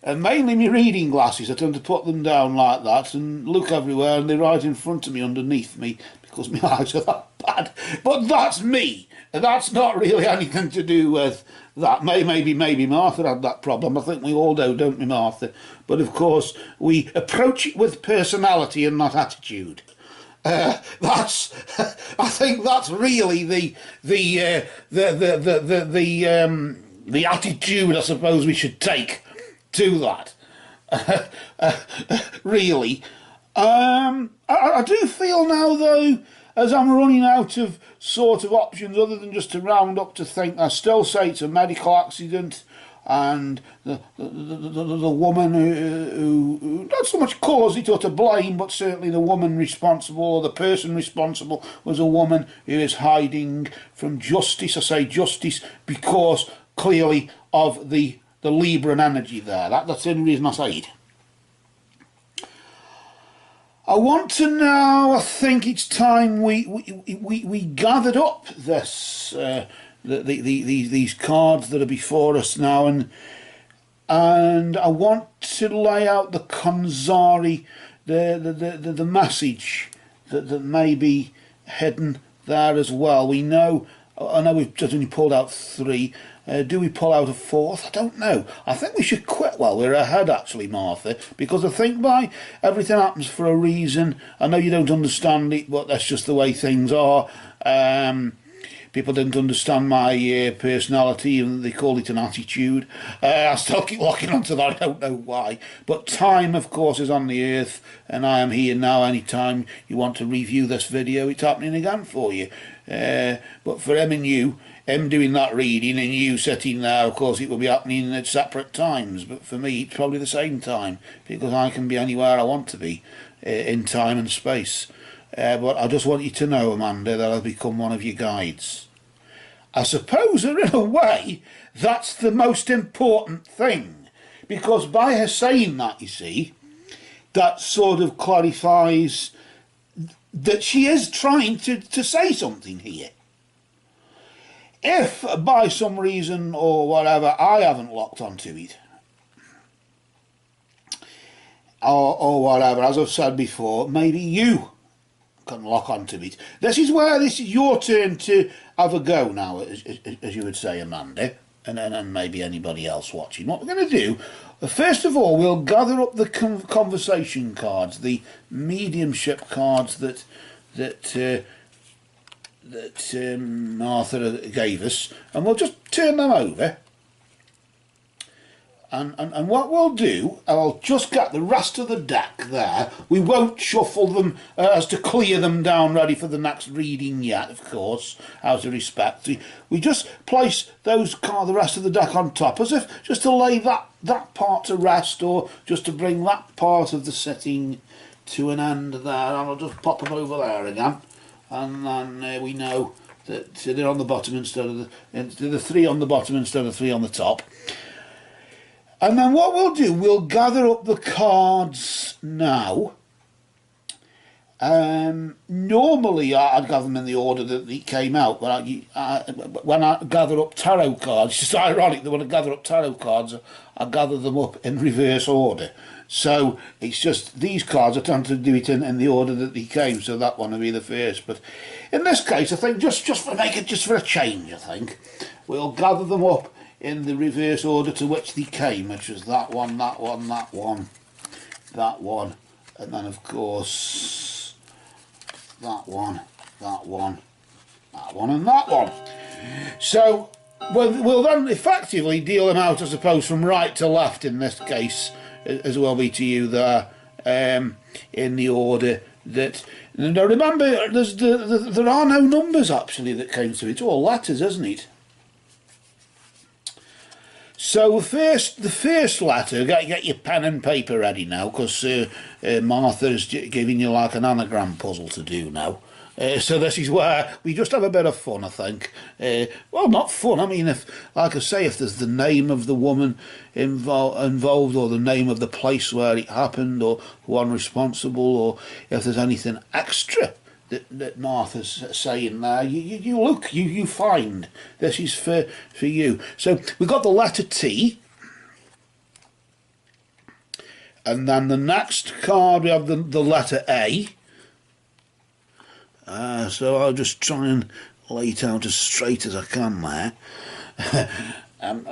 And mainly my reading glasses, I tend to put them down like that and look everywhere, and they're right in front of me, underneath me, because my eyes are that bad. But that's me. That's not really anything to do with that. Maybe Martha had that problem. I think we all do, don't we, Martha? But of course, we approach it with personality and not attitude. I think that's really the attitude I suppose we should take to that. Really. I do feel now, though, as I'm running out of sort of options other than just to round up to think, I still say it's a medical accident, and the woman who not so much caused it or to blame, but certainly the woman responsible or the person responsible was a woman who is hiding from justice. I say justice because clearly of the Libran energy there. That's the only reason I say it. I want to now, I think it's time we gathered up this these cards that are before us now, and I want to lay out the Konxari, the message that may be hidden there as well. I know we've just only pulled out 3. Do we pull out a 4th? I don't know. I think we should quit while we're ahead, actually, Martha, because I think everything happens for a reason. I know you don't understand it, but that's just the way things are. People didn't understand my personality, and they call it an attitude. I still keep locking onto that, I don't know why. But time, of course, is on the earth, and I am here now. Anytime you want to review this video, it's happening again for you. But for him and you, him doing that reading and you sitting there, of course it will be happening at separate times, but for me it's probably the same time, because I can be anywhere I want to be in time and space. But I just want you to know, Amanda, that I've become one of your guides. I suppose that in a way that's the most important thing, because by her saying that, you see, that sort of clarifies that she is trying to say something here. If by some reason or whatever I haven't locked onto it, or whatever, as I've said before, maybe you can lock onto it. This is your turn to have a go now, as you would say, Amanda, and maybe anybody else watching. What we're going to do, first of all, we'll gather up the conversation cards, the mediumship cards that Arthur gave us, and we'll just turn them over. And what we'll do, I'll just get the rest of the deck there. We won't shuffle them as to clear them down ready for the next reading yet, of course, out of respect. We just place the rest of the deck on top, as if just to lay that part to rest, or just to bring that part of the setting to an end there. And I'll just pop them over there again. And then we know that they're on the bottom instead of the 3 on the bottom instead of 3 on the top. And then what we'll do, we'll gather up the cards now. Normally I'd gather them in the order that they came out, but when I gather up tarot cards, it's just ironic that when I gather up tarot cards, I gather them up in reverse order. So it's just these cards, I tend to do it in the order that they came, so that one will be the first. But in this case, I think just for a change, I think we'll gather them up in the reverse order to which they came, which was that one, that one, that one, that one, and then of course that one, that one, that one, and that one. So we'll then effectively deal them out, I suppose, from right to left in this case, as well be to you there, in the order that. Now remember, there are no numbers actually that came through. It's all letters, isn't it? So the first letter, get your pen and paper ready now, because Martha's giving you like an anagram puzzle to do now. So this is where we just have a bit of fun, I think. Well, not fun, I mean, like I say, if there's the name of the woman involved, or the name of the place where it happened, or one responsible, or if there's anything extra that Martha's saying there, you look, you find. This is for you. So we've got the letter T, and then the next card we have the letter A. So I'll just try and lay it out as straight as I can there. I've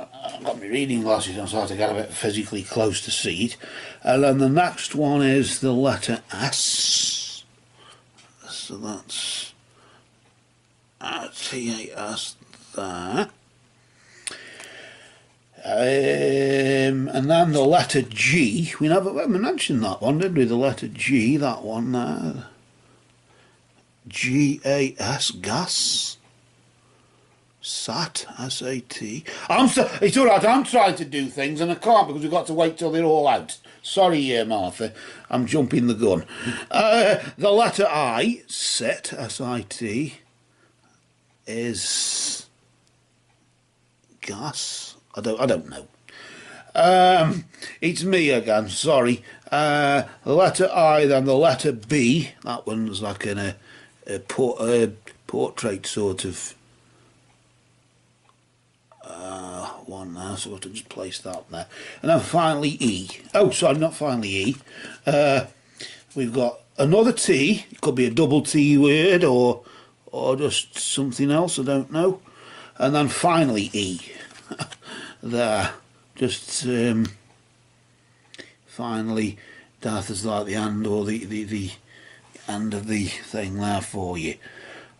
got my reading glasses on, so I have to get a bit physically close to see it. And then the next one is the letter S. So that's T-A-S there. And then the letter G. We never mentioned that one, did we? The letter G, that one there. G-A-S, gas. Sat, S-A-T. It's all right, I'm trying to do things and I can't because we've got to wait till they're all out. Sorry, Martha, I'm jumping the gun. The letter I, sit, S-I-T, is gas. I don't know. It's me again, sorry. The letter I, then the letter B. That one's like a portrait sort of one there, so I have to just place that there. And then finally E. Oh, sorry, not finally E. We've got another T. It could be a double T word or just something else, I don't know. And then finally E. There. Just finally, that is like the end, or the end of the thing there for you.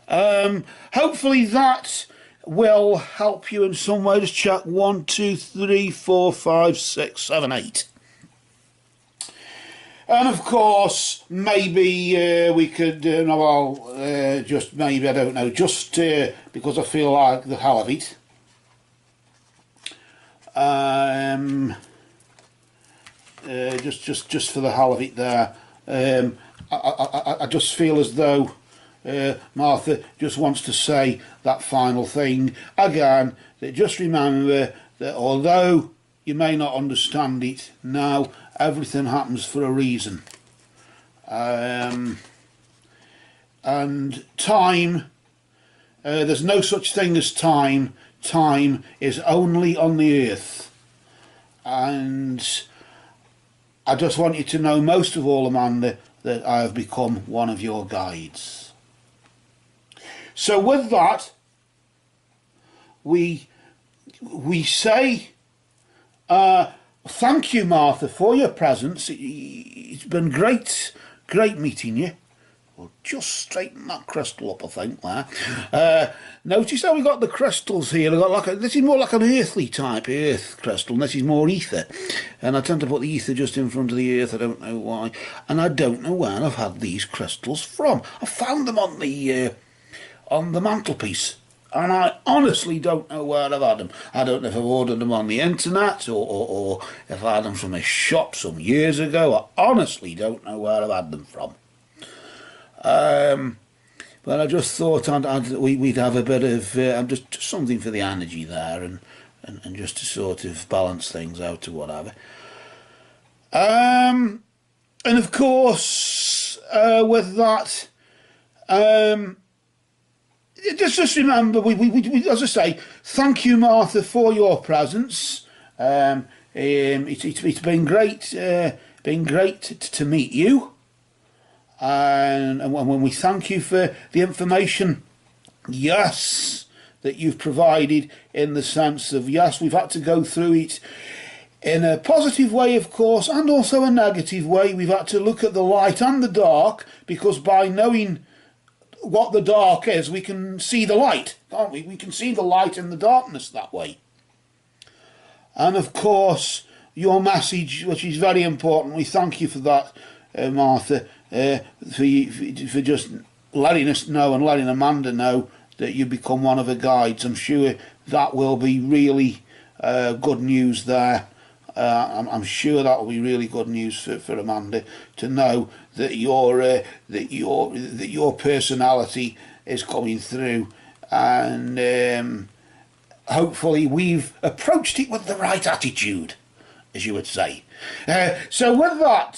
Hopefully that will help you in some way. Just check 1, 2, 3, 4, 5, 6, 7, 8. And of course, maybe we could, just maybe, I don't know, just because I feel like the hell of it. Just for the hell of it there. I just feel as though Martha just wants to say that final thing again, that just remember that although you may not understand it now, everything happens for a reason. And time, there's no such thing as time. Time is only on the earth. And I just want you to know, most of all, Amanda, that I have become one of your guides. So with that, we say thank you, Martha, for your presence. It's been great meeting you. We'll just straighten that crystal up, I think, there. Notice how we got the crystals here. This is more like an earthly type earth crystal, and this is more ether. And I tend to put the ether just in front of the earth. I don't know why. And I don't know where I've had these crystals from. I found them on the mantelpiece. And I honestly don't know where I've had them. I don't know if I've ordered them on the internet or if I had them from a shop some years ago. I honestly don't know where I've had them from. But I just thought we'd have a bit of just something for the energy there, and just to sort of balance things out or whatever. And of course, with that, just remember, we as I say, thank you, Martha, for your presence. It's been great, to meet you. And when we thank you for the information, yes, that you've provided, in the sense of, yes, we've had to go through it in a positive way, of course, and also a negative way. We've had to look at the light and the dark, because by knowing what the dark is, we can see the light, can't we? We can see the light in the darkness that way. And of course, your message, which is very important, we thank you for that, Martha, for just letting us know and letting Amanda know that you become one of her guides. I'm sure that will be really good news there. I'm sure that will be really good news for Amanda, to know that your personality is coming through, and hopefully we've approached it with the right attitude, as you would say. So with that,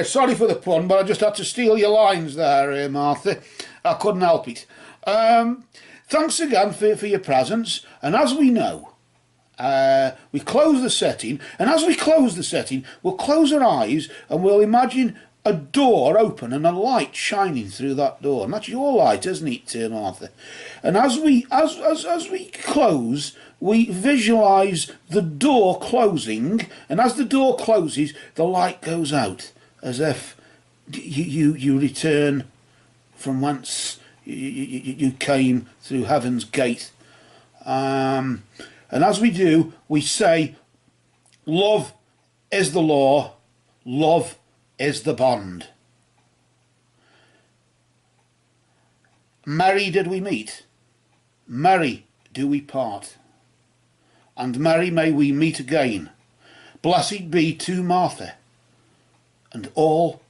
sorry for the pun, but I just had to steal your lines there, Martha. I couldn't help it. Thanks again for your presence, and as we know, we close the setting, and as we close the setting, we'll close our eyes and we'll imagine a door open and a light shining through that door. And that's your light, isn't it, Martha? And as we close, we visualise the door closing, and as the door closes, the light goes out, as if you return from whence you came, through heaven's gate. And as we do, we say, love is the law, love is the bond. Merry did we meet, merry do we part, and merry may we meet again. Blessed be to Martha and all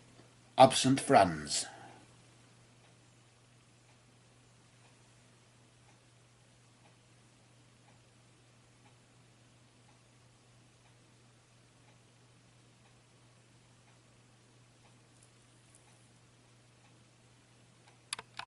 absent friends.